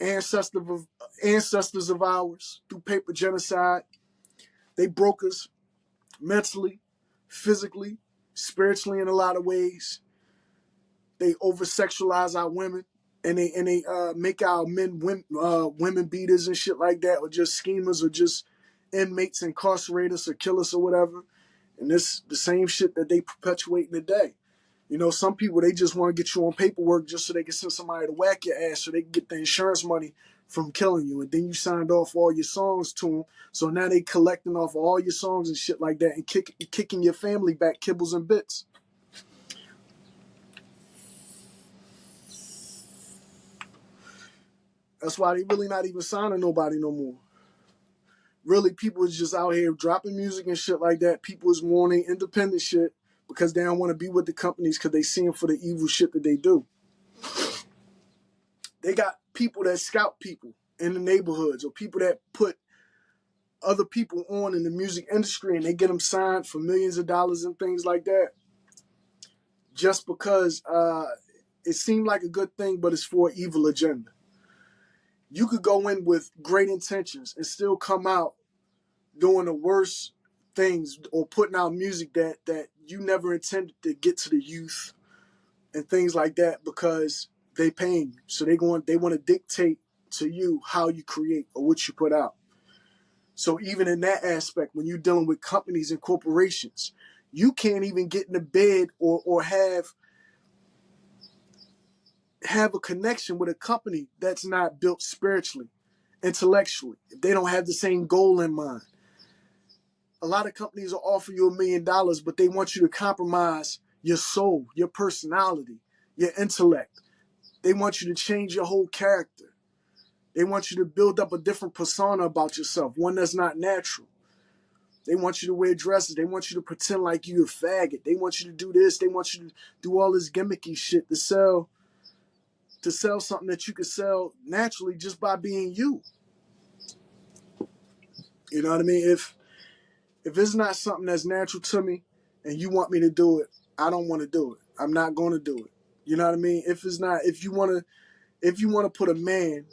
ancestors of ours through paper genocide. They broke us mentally, physically, spiritually in a lot of ways. They over-sexualize our women, and they make our men women beaters and shit like that, or just schemers, or just inmates, incarcerate us or kill us or whatever. And this the same shit that they perpetuate today. You know, some people, they just want to get you on paperwork just so they can send somebody to whack your ass so they can get the insurance money from killing you. And then you signed off all your songs to them. So now they collecting off all your songs and shit like that, and kicking your family back kibbles and bits. That's why they really not even signing nobody no more. Really, people is just out here dropping music and shit like that. People is wanting independent shit because they don't want to be with the companies because they see them for the evil shit that they do. They got people that scout people in the neighborhoods, or people that put other people on in the music industry, and they get them signed for millions of dollars and things like that, just because it seemed like a good thing, but it's for an evil agenda. You could go in with great intentions and still come out doing the worst things, or putting out music that you never intended to get to the youth and things like that, because they paying you. So they want to dictate to you how you create or what you put out. So even in that aspect, when you're dealing with companies and corporations, you can't even get in the bed or have a connection with a company that's not built spiritually, intellectually, if they don't have the same goal in mind. A lot of companies will offer you $1 million, but they want you to compromise your soul, your personality, your intellect. They want you to change your whole character. They want you to build up a different persona about yourself, one that's not natural. They want you to wear dresses. They want you to pretend like you're a faggot. They want you to do this. They want you to do all this gimmicky shit to sell something that you could sell naturally just by being you. You know what I mean? If it's not something that's natural to me and you want me to do it, I don't want to do it. I'm not going to do it. You know what I mean? If you want to put a man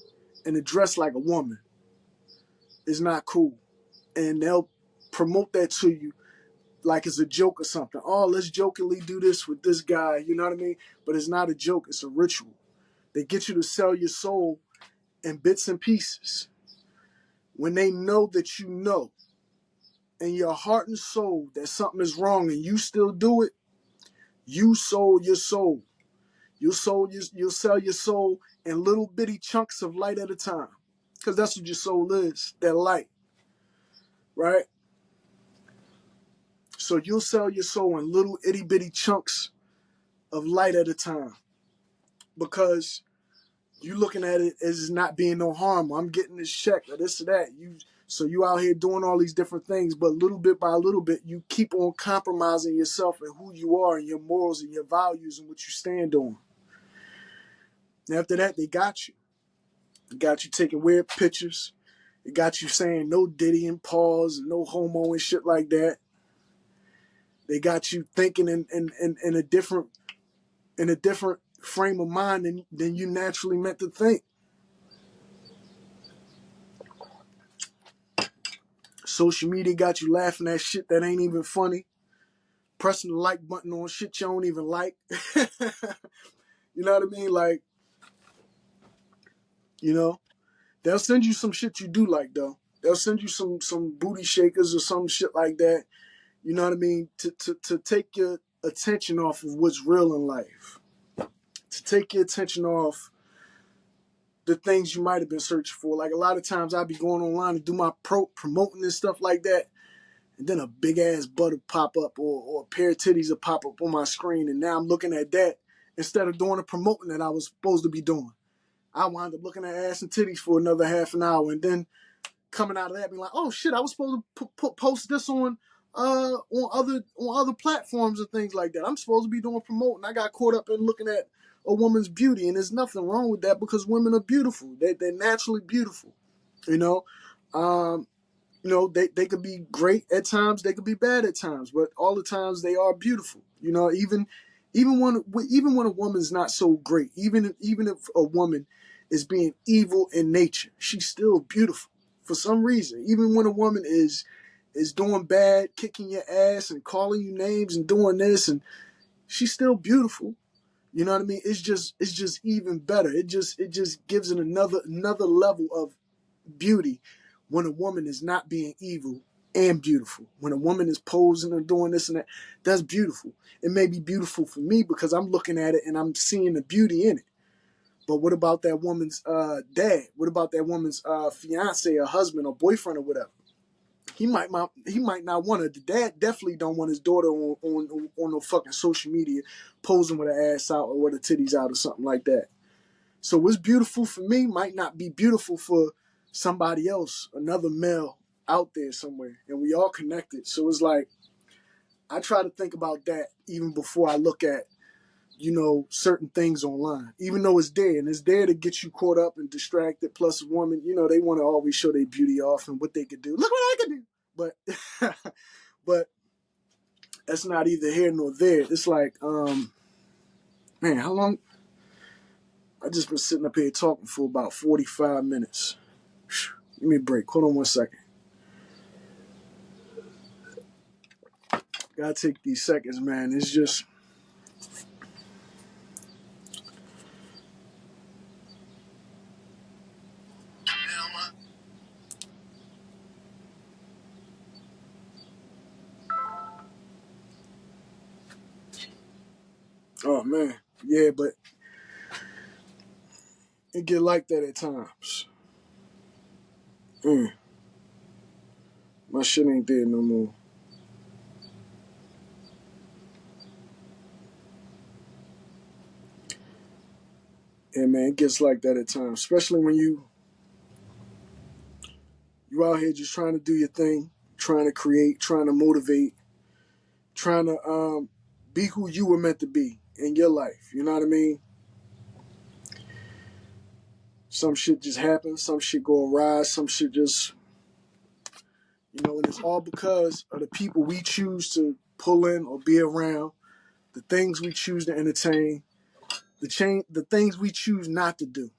in a dress like a woman, it's not cool. And they'll promote that to you like it's a joke or something. Oh, let's jokingly do this with this guy. You know what I mean? But it's not a joke. It's a ritual. They get you to sell your soul in bits and pieces. When they know that you know in your heart and soul that something is wrong and you still do it, you sold your soul. You'll sell your soul in little bitty chunks of light at a time. Because that's what your soul is, that light. Right? So you'll sell your soul in little itty bitty chunks of light at a time. Because you looking at it as not being no harm. I'm getting this check or this or that. So you out here doing all these different things, but little bit by little bit, you keep on compromising yourself and who you are and your morals and your values and what you stand on. And after that, they got you. They got you taking weird pictures. They got you saying no Diddy and pause and no homo and shit like that. They got you thinking in a different frame of mind than you naturally meant to think. Social media got you laughing at shit that ain't even funny. Pressing the like button on shit you don't even like. You know what I mean? Like, you know, they'll send you some shit you do like, though. They'll send you some booty shakers or some shit like that. You know what I mean? To take your attention off of what's real in life. To take your attention off the things you might have been searching for. Like a lot of times I'd be going online to do my promoting and stuff like that. And then a big ass butt will pop up or a pair of titties will pop up on my screen. And now I'm looking at that instead of doing the promoting that I was supposed to be doing. I wound up looking at ass and titties for another half an hour. And then coming out of that being like, oh shit, I was supposed to post this on other platforms and things like that. I'm supposed to be doing promoting. I got caught up in looking at a woman's beauty, and there's nothing wrong with that because women are beautiful. They're naturally beautiful. You know, they could be great at times, they could be bad at times, but all the times they are beautiful. You know, even when a woman's not so great, even if a woman is being evil in nature, she's still beautiful for some reason. Even when a woman is doing bad, kicking your ass and calling you names and doing this, and she's still beautiful. You know what I mean? It's just even better. It just gives it another level of beauty when a woman is not being evil and beautiful. When a woman is posing and doing this and that, that's beautiful. It may be beautiful for me because I'm looking at it and I'm seeing the beauty in it. But what about that woman's dad? What about that woman's fiance or husband or boyfriend or whatever? He might not want her. The dad definitely don't want his daughter on no fucking social media posing with her ass out or with her titties out or something like that. So what's beautiful for me might not be beautiful for somebody else, another male out there somewhere. And we all connected. So it's like, I try to think about that even before I look at, certain things online. Even though it's there, and it's there to get you caught up and distracted. Plus a woman, they want to always show their beauty off and what they could do. Look what I can do. But that's not either here nor there. It's like, man, how long? I just been sitting up here talking for about 45 minutes. Give me a break. Hold on one second. Gotta take these seconds, man. It's just... Oh, man. Yeah, but it get like that at times. My shit ain't there no more. Yeah, man, it gets like that at times. Especially when you out here just trying to do your thing, trying to create, trying to motivate, trying to be who you were meant to be in your life. You know what I mean? Some shit just happens. Some shit go awry. Some shit just, and it's all because of the people we choose to pull in or be around, the things we choose to entertain, the things we choose not to do.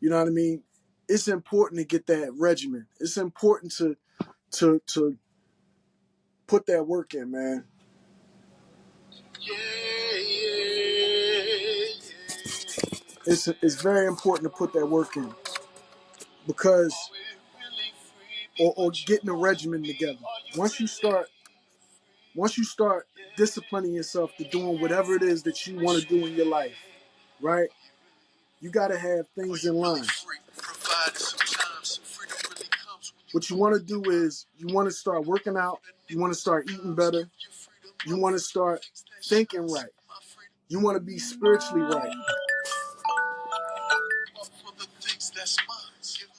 You know what I mean? It's important to get that regimen. It's important to put that work in, man. It's very important to put that work in because or getting a regimen together. Once you start disciplining yourself to doing whatever it is that you want to do in your life, right? You got to have things in line. What you want to do is you want to start working out. You want to start eating better. You want to start thinking right. You want to be spiritually right.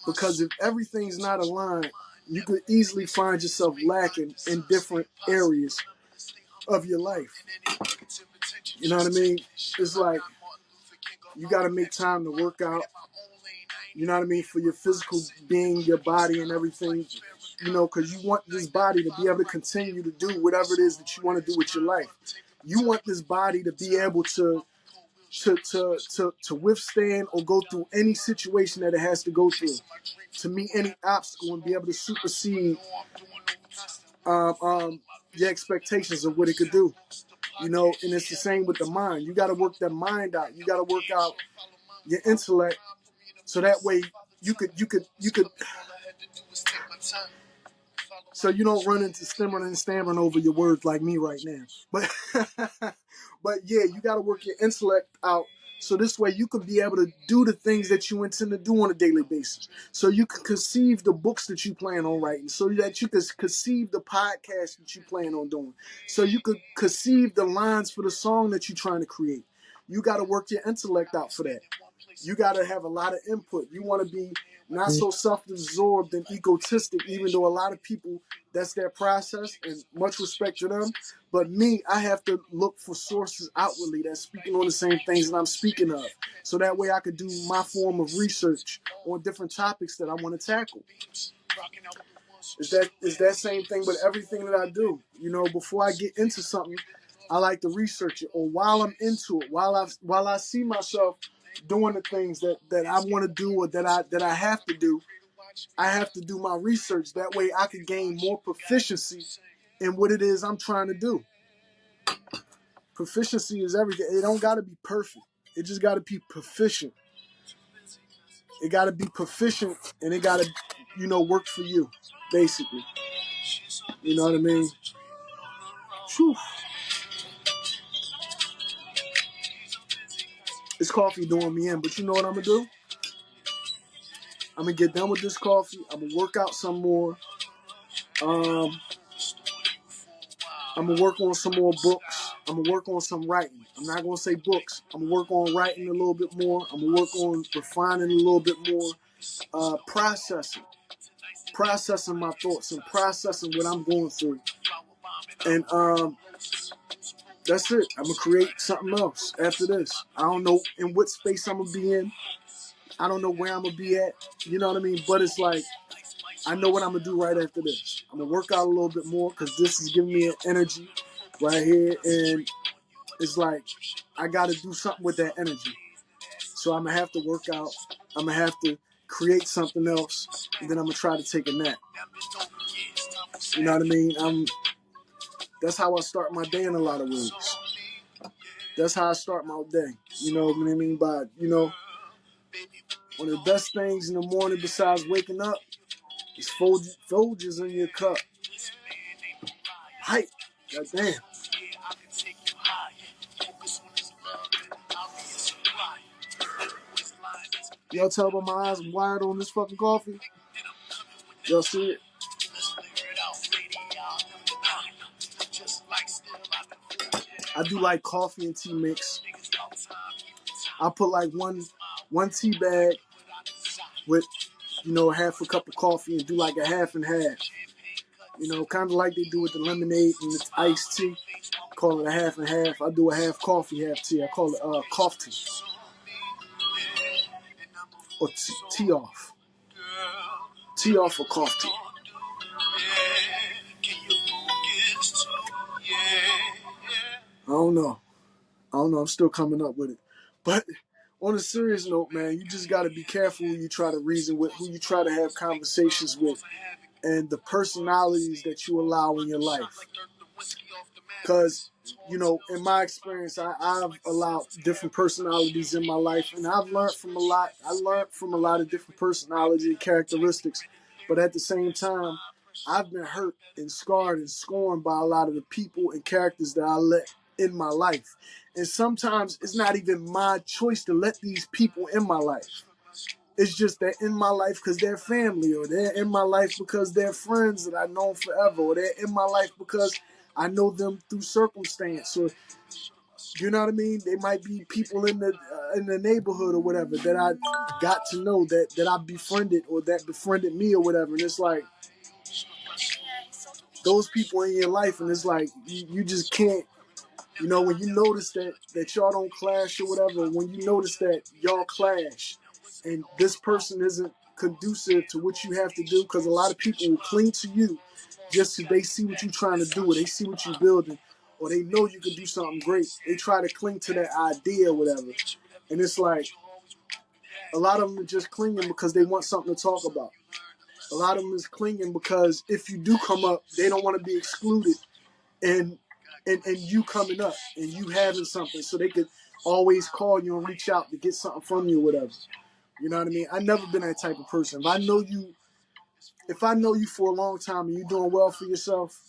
Because if everything's not aligned, you could easily find yourself lacking in different areas of your life. You know what I mean? It's like you got to make time to work out. You know what I mean? For your physical being, your body and everything. Because you want this body to be able to continue to do whatever it is that you want to do with your life. You want this body to be able to to withstand or go through any situation that it has to go through, to meet any obstacle and be able to supersede your expectations of what it could do. You know, and it's the same with the mind. You got to work that mind out. You got to work out your intellect, so that way you could so you don't run into stammering and stammering over your words like me right now. But but yeah, you got to work your intellect out, so this way you can be able to do the things that you intend to do on a daily basis. So you can conceive the books that you plan on writing, so that you can conceive the podcast that you plan on doing, so you could conceive the lines for the song that you're trying to create. You got to work your intellect out for that. You got to have a lot of input. You want to be not so self-absorbed and egotistic, even though a lot of people, that's their process, and much respect to them. But me, I have to look for sources outwardly that's speaking on the same things that I'm speaking of. So that way I could do my form of research on different topics that I want to tackle. It's that same thing with everything that I do. You know, before I get into something, I like to research it. Or while I'm into it, while I see myself doing the things that I want to do or that I have to do, I have to do my research. That way I can gain more proficiency in what it is I'm trying to do. Proficiency is everything. It don't got to be perfect. It just got to be proficient. It got to be proficient, and it got to, you know, work for you, basically. You know what I mean? Whew. This coffee doing me in, but you know what I'm going to do? I'm going to get done with this coffee. I'm going to work out some more. I'm going to work on some more books. I'm going to work on some writing. I'm not going to say books. I'm going to work on writing a little bit more. I'm going to work on refining a little bit more. Processing my thoughts and processing what I'm going through. And that's it. I'm going to create something else after this. I don't know in what space I'm going to be in. I don't know where I'm going to be at. You know what I mean? But it's like, I know what I'm going to do right after this. I'm going to work out a little bit more because this is giving me an energy right here. And it's like, I got to do something with that energy. So I'm going to have to work out. I'm going to have to create something else. And then I'm going to try to take a nap. You know what I mean? That's how I start my day in a lot of ways. That's how I start my day. You know what I mean? By, you know, one of the best things in the morning besides waking up is Folgers in your cup. Hype. Goddamn. Y'all tell by my eyes I'm wired on this fucking coffee? Y'all see it? I do like coffee and tea mix. I put like one tea bag with, you know, half a cup of coffee and do like a half and half. You know, kind of like they do with the lemonade and the iced tea. Call it a half and half. I do a half coffee, half tea. I call it coffee tea. Or tea off. Tea off or coffee tea. I don't know. I'm still coming up with it. But on a serious note, man, you just got to be careful who you try to reason with, who you try to have conversations with, and the personalities that you allow in your life. Because, you know, in my experience, I've allowed different personalities in my life, and I've learned from a lot. I learned from a lot of different personality and characteristics. But at the same time, I've been hurt and scarred and scorned by a lot of the people and characters that I let in my life. And sometimes it's not even my choice to let these people in my life. It's just they're in my life because they're family, or they're in my life because they're friends that I've known forever, or they're in my life because I know them through circumstance, or you know what I mean? They might be people in the neighborhood or whatever that I got to know, that I befriended or that befriended me or whatever. And it's like those people in your life, and it's like you just can't. You know, when you notice that y'all don't clash or whatever, when you notice that y'all clash and this person isn't conducive to what you have to do, because a lot of people will cling to you just so they see what you're trying to do, or they see what you're building, or they know you can do something great, they try to cling to that idea or whatever. And it's like, a lot of them are just clinging because they want something to talk about. A lot of them is clinging because if you do come up, they don't want to be excluded. And you coming up and you having something, so they could always call you and reach out to get something from you or whatever. You know what I mean? I've never been that type of person. If I know you for a long time and you're doing well for yourself,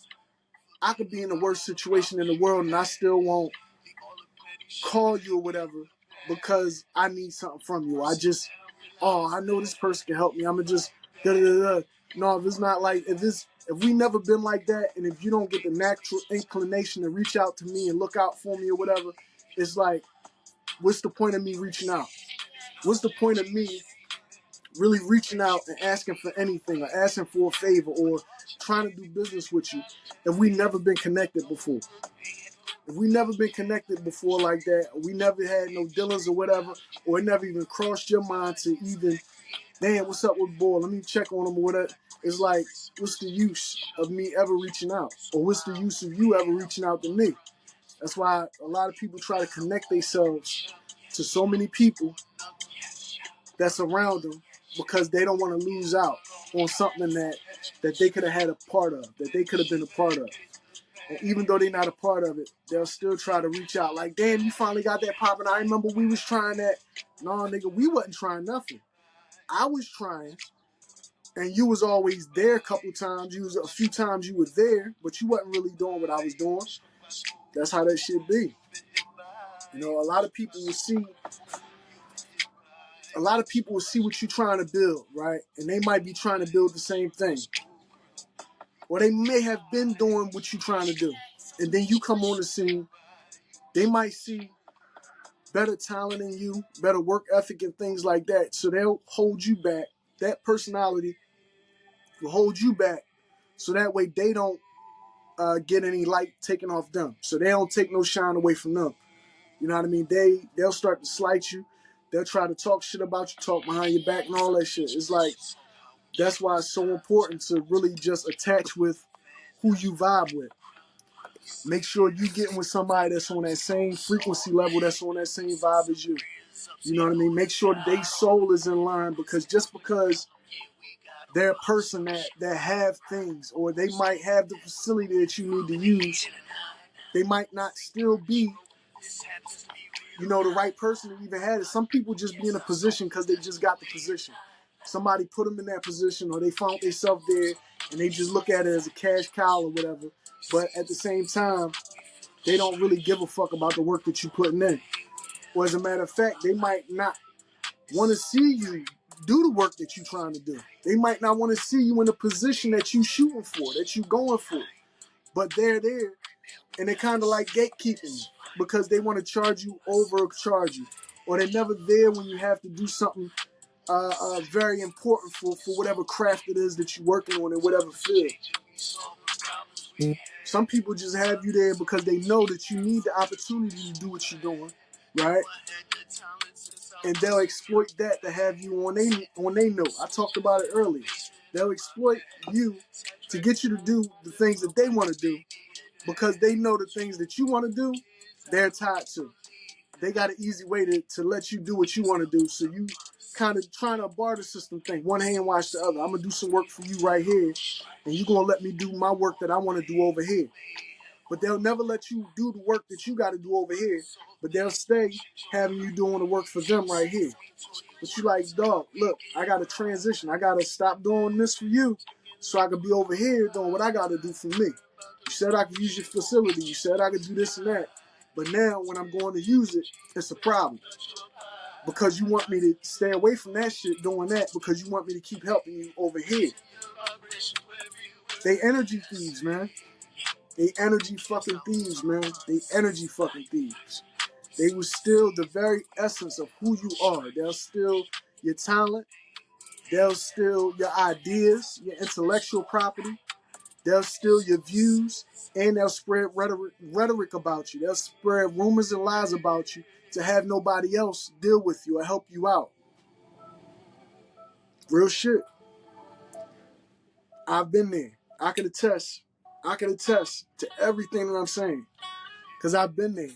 I could be in the worst situation in the world and I still won't call you or whatever because I need something from you. I know this person can help me. I'm going to just, da da da da. No, if it's not like, if we never been like that, and if you don't get the natural inclination to reach out to me and look out for me or whatever, it's like, what's the point of me reaching out? What's the point of me really reaching out and asking for anything or asking for a favor or trying to do business with you if we never been connected before? If we never been connected before like that, or we never had no dealings or whatever, or it never even crossed your mind to even, damn, what's up with boy? Let me check on him or whatever. It's like, what's the use of me ever reaching out? Or what's the use of you ever reaching out to me? That's why a lot of people try to connect themselves to so many people that's around them because they don't want to lose out on something that they could have had a part of, that they could have been a part of. And even though they're not a part of it, they'll still try to reach out. Like, damn, you finally got that popping. I remember we was trying that. No, nigga, we wasn't trying nothing. I was trying, and you was always there a couple times. A few times you were there, but you wasn't really doing what I was doing. That's how that shit be. You know, a lot of people will see what you're trying to build, right? And they might be trying to build the same thing. Or they may have been doing what you're trying to do. And then you come on the scene, they might see better talent in you, better work ethic and things like that. So they'll hold you back. That personality will hold you back so that way they don't get any light taken off them. So they don't take no shine away from them. You know what I mean? They'll start to slight you. They'll try to talk shit about you, talk behind your back and all that shit. It's like, that's why it's so important to really just attach with who you vibe with. Make sure you getting with somebody that's on that same frequency level, that's on that same vibe as you. You know what I mean? Make sure that their soul is in line, because just because they're a person that have things, or they might have the facility that you need to use, they might not still be, the right person to even have it. Some people just be in a position because they just got the position. Somebody put them in that position, or they found themselves there, and they just look at it as a cash cow or whatever. But at the same time, they don't really give a fuck about the work that you're putting in. Or as a matter of fact, they might not want to see you do the work that you're trying to do. They might not want to see you in the position that you're shooting for, that you're going for. But they're there, and they're kind of like gatekeeping you because they want to overcharge you. Or they're never there when you have to do something very important for whatever craft it is that you're working on in whatever field. Some people just have you there because they know that you need the opportunity to do what you're doing, right? And they'll exploit that to have you on they note. I talked about it earlier. They'll exploit you to get you to do the things that they want to do because they know the things that you want to do, they're tied to. They got an easy way to let you do what you want to do. So you kind of trying to barter system thing. One hand wash the other. I'm going to do some work for you right here, and you're going to let me do my work that I want to do over here. But they'll never let you do the work that you got to do over here, but they'll stay having you doing the work for them right here. But you like, dog, look, I got to transition. I got to stop doing this for you so I can be over here doing what I got to do for me. You said I could use your facility. You said I could do this and that. But now when I'm going to use it, it's a problem. Because you want me to stay away from that shit doing that because you want me to keep helping you over here. They energy thieves, man. They energy fucking thieves, man. They energy fucking thieves. They will steal the very essence of who you are. They'll steal your talent. They'll steal your ideas, your intellectual property. They'll steal your views, and they'll spread rhetoric about you. They'll spread rumors and lies about you to have nobody else deal with you or help you out. Real shit. I've been there. I can attest to everything that I'm saying. Because I've been there.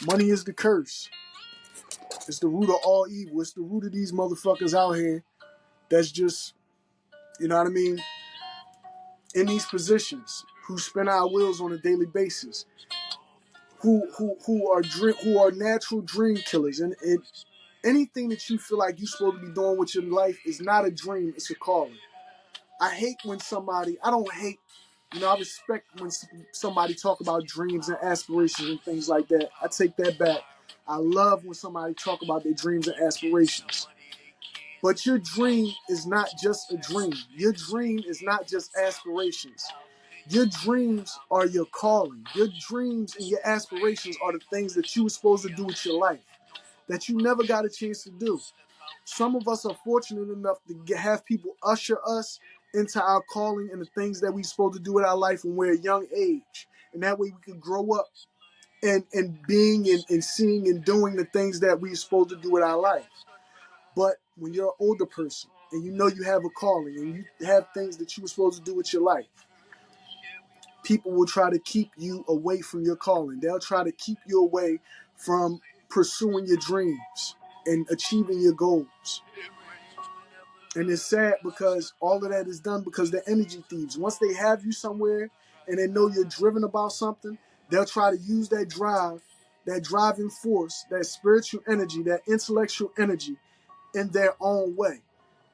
Money is the curse. It's the root of all evil. It's the root of these motherfuckers out here that's just, you know what I mean, in these positions, who spin our wheels on a daily basis, who are natural dream killers. And anything that you feel like you're supposed to be doing with your life is not a dream, it's a calling. I hate when somebody, I don't hate, I respect when somebody talk about dreams and aspirations and things like that. I take that back. I love when somebody talk about their dreams and aspirations. But your dream is not just a dream. Your dream is not just aspirations. Your dreams are your calling. Your dreams and your aspirations are the things that you were supposed to do with your life that you never got a chance to do. Some of us are fortunate enough to have people usher us into our calling and the things that we're supposed to do with our life when we're a young age. And that way we can grow up and being and seeing and doing the things that we're supposed to do with our life. But when you're an older person and you know you have a calling and you have things that you were supposed to do with your life, people will try to keep you away from your calling. They'll try to keep you away from pursuing your dreams and achieving your goals. And it's sad because all of that is done because they're energy thieves. Once they have you somewhere and they know you're driven about something, they'll try to use that drive, that driving force, that spiritual energy, that intellectual energy in their own way.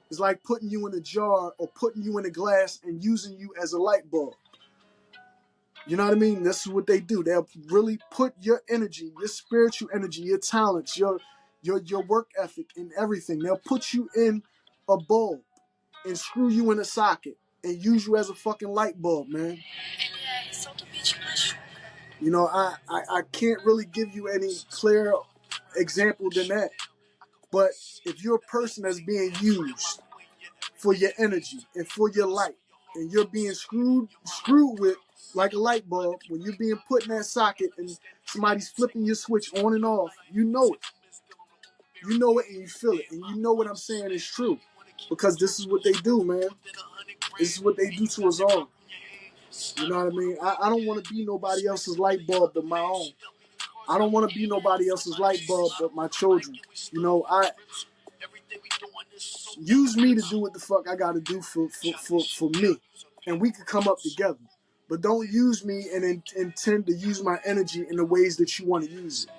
It's like putting you in a jar or putting you in a glass and using you as a light bulb. You know what I mean? This is what they do. They'll really put your energy, your spiritual energy, your talents, your work ethic and everything. They'll put you in a bulb and screw you in a socket and use you as a fucking light bulb, man. You know, I can't really give you any clear example than that. But if you're a person that's being used for your energy and for your light, and you're being screwed with like a light bulb, when you're being put in that socket and somebody's flipping your switch on and off, you know it. You know it and you feel it. And you know what I'm saying is true. Because this is what they do, man. This is what they do to us all. You know what I mean? I don't want to be nobody else's light bulb but my own. I don't want to be nobody else's light bulb but my children. You know, use me to do what the fuck I got to do for me. And we can come up together. But don't use me and intend to use my energy in the ways that you want to use it.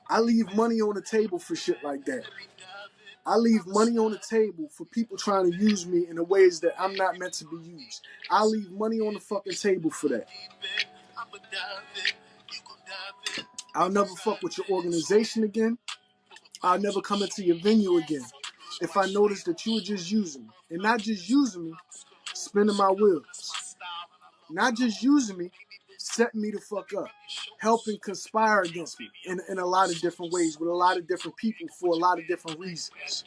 I leave money on the table for shit like that. I leave money on the table for people trying to use me in the ways that I'm not meant to be used. I leave money on the fucking table for that. I'll never fuck with your organization again. I'll never come into your venue again if I notice that you were just using me. And not just using me, spinning my wheels. Not just using me, setting me the fuck up. Helping conspire against me in a lot of different ways with a lot of different people for a lot of different reasons.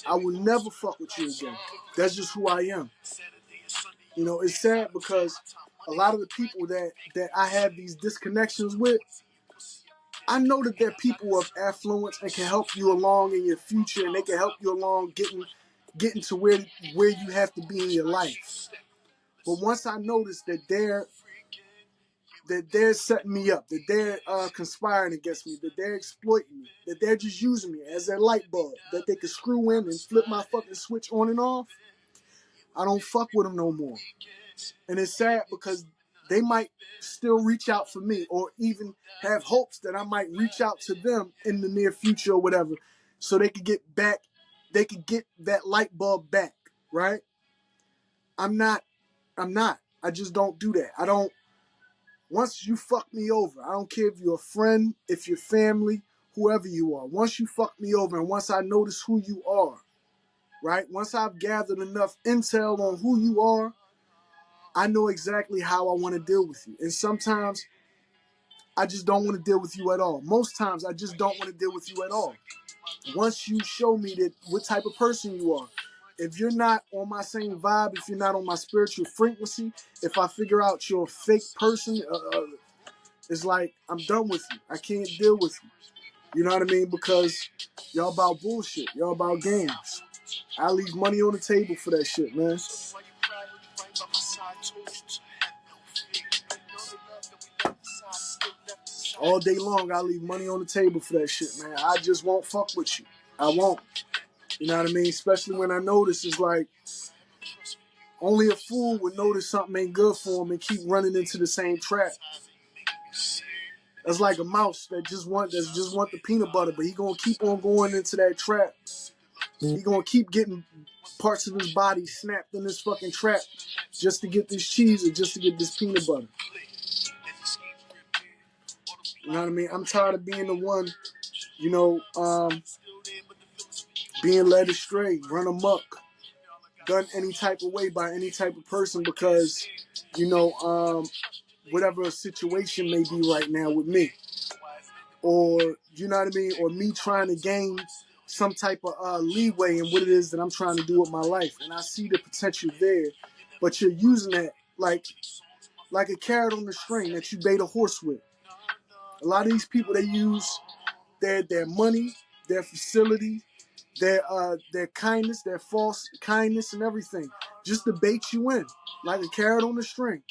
I will never fuck with you again. That's just who I am. You know, it's sad because a lot of the people that I have these disconnections with, I know that they're people of affluence and can help you along in your future, and they can help you along getting to where you have to be in your life. But once I notice that they're setting me up, that they're conspiring against me, that they're exploiting me, that they're just using me as their light bulb, that they can screw in and flip my fucking switch on and off, I don't fuck with them no more. And it's sad because they might still reach out for me or even have hopes that I might reach out to them in the near future or whatever so they could get that light bulb back, right? I'm not. I just don't do that. Once you fuck me over, I don't care if you're a friend, if you're family, whoever you are. Once you fuck me over and once I notice who you are, right? Once I've gathered enough intel on who you are, I know exactly how I want to deal with you. And sometimes I just don't want to deal with you at all. Most times I just don't want to deal with you at all. Once you show me that what type of person you are, if you're not on my same vibe, if you're not on my spiritual frequency, if I figure out you're a fake person, it's like I'm done with you. I can't deal with you. You know what I mean? Because y'all about bullshit. Y'all about games. I leave money on the table for that shit, man. All day long, I leave money on the table for that shit, man. I just won't fuck with you. I won't. You know what I mean? Especially when I notice it's like only a fool would notice something ain't good for him and keep running into the same trap. That's like a mouse that just want the peanut butter, but he gonna keep on going into that trap. He gonna keep getting parts of his body snapped in this fucking trap just to get this cheese or just to get this peanut butter. You know what I mean? I'm tired of being the one, being led astray, run amok, done any type of way by any type of person because, whatever a situation may be right now with me. Or, you know what I mean? Or me trying to gain some type of leeway in what it is that I'm trying to do with my life. And I see the potential there, but you're using that like a carrot on the string that you bait a horse with. A lot of these people, they use their money, their facility, their kindness, their false kindness and everything, just to bait you in, like a carrot on the string.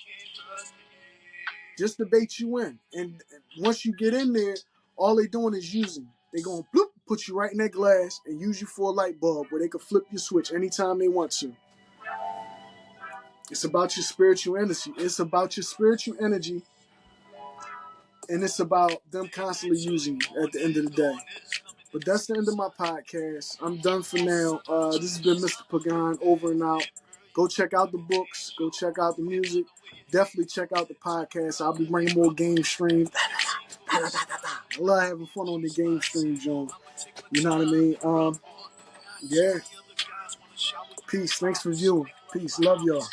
Just to bait you in. And once you get in there, all they doing is using. They gonna bloop, put you right in that glass and use you for a light bulb where they can flip your switch anytime they want to. It's about your spiritual energy. It's about your spiritual energy. And it's about them constantly using you at the end of the day. But that's the end of my podcast. I'm done for now. This has been Mr. Pagan, over and out. Go check out the books. Go check out the music. Definitely check out the podcast. I'll be bringing more game streams. I love having fun on the game stream, John. You know what I mean? Yeah. Peace. Thanks for viewing. Peace. Love y'all.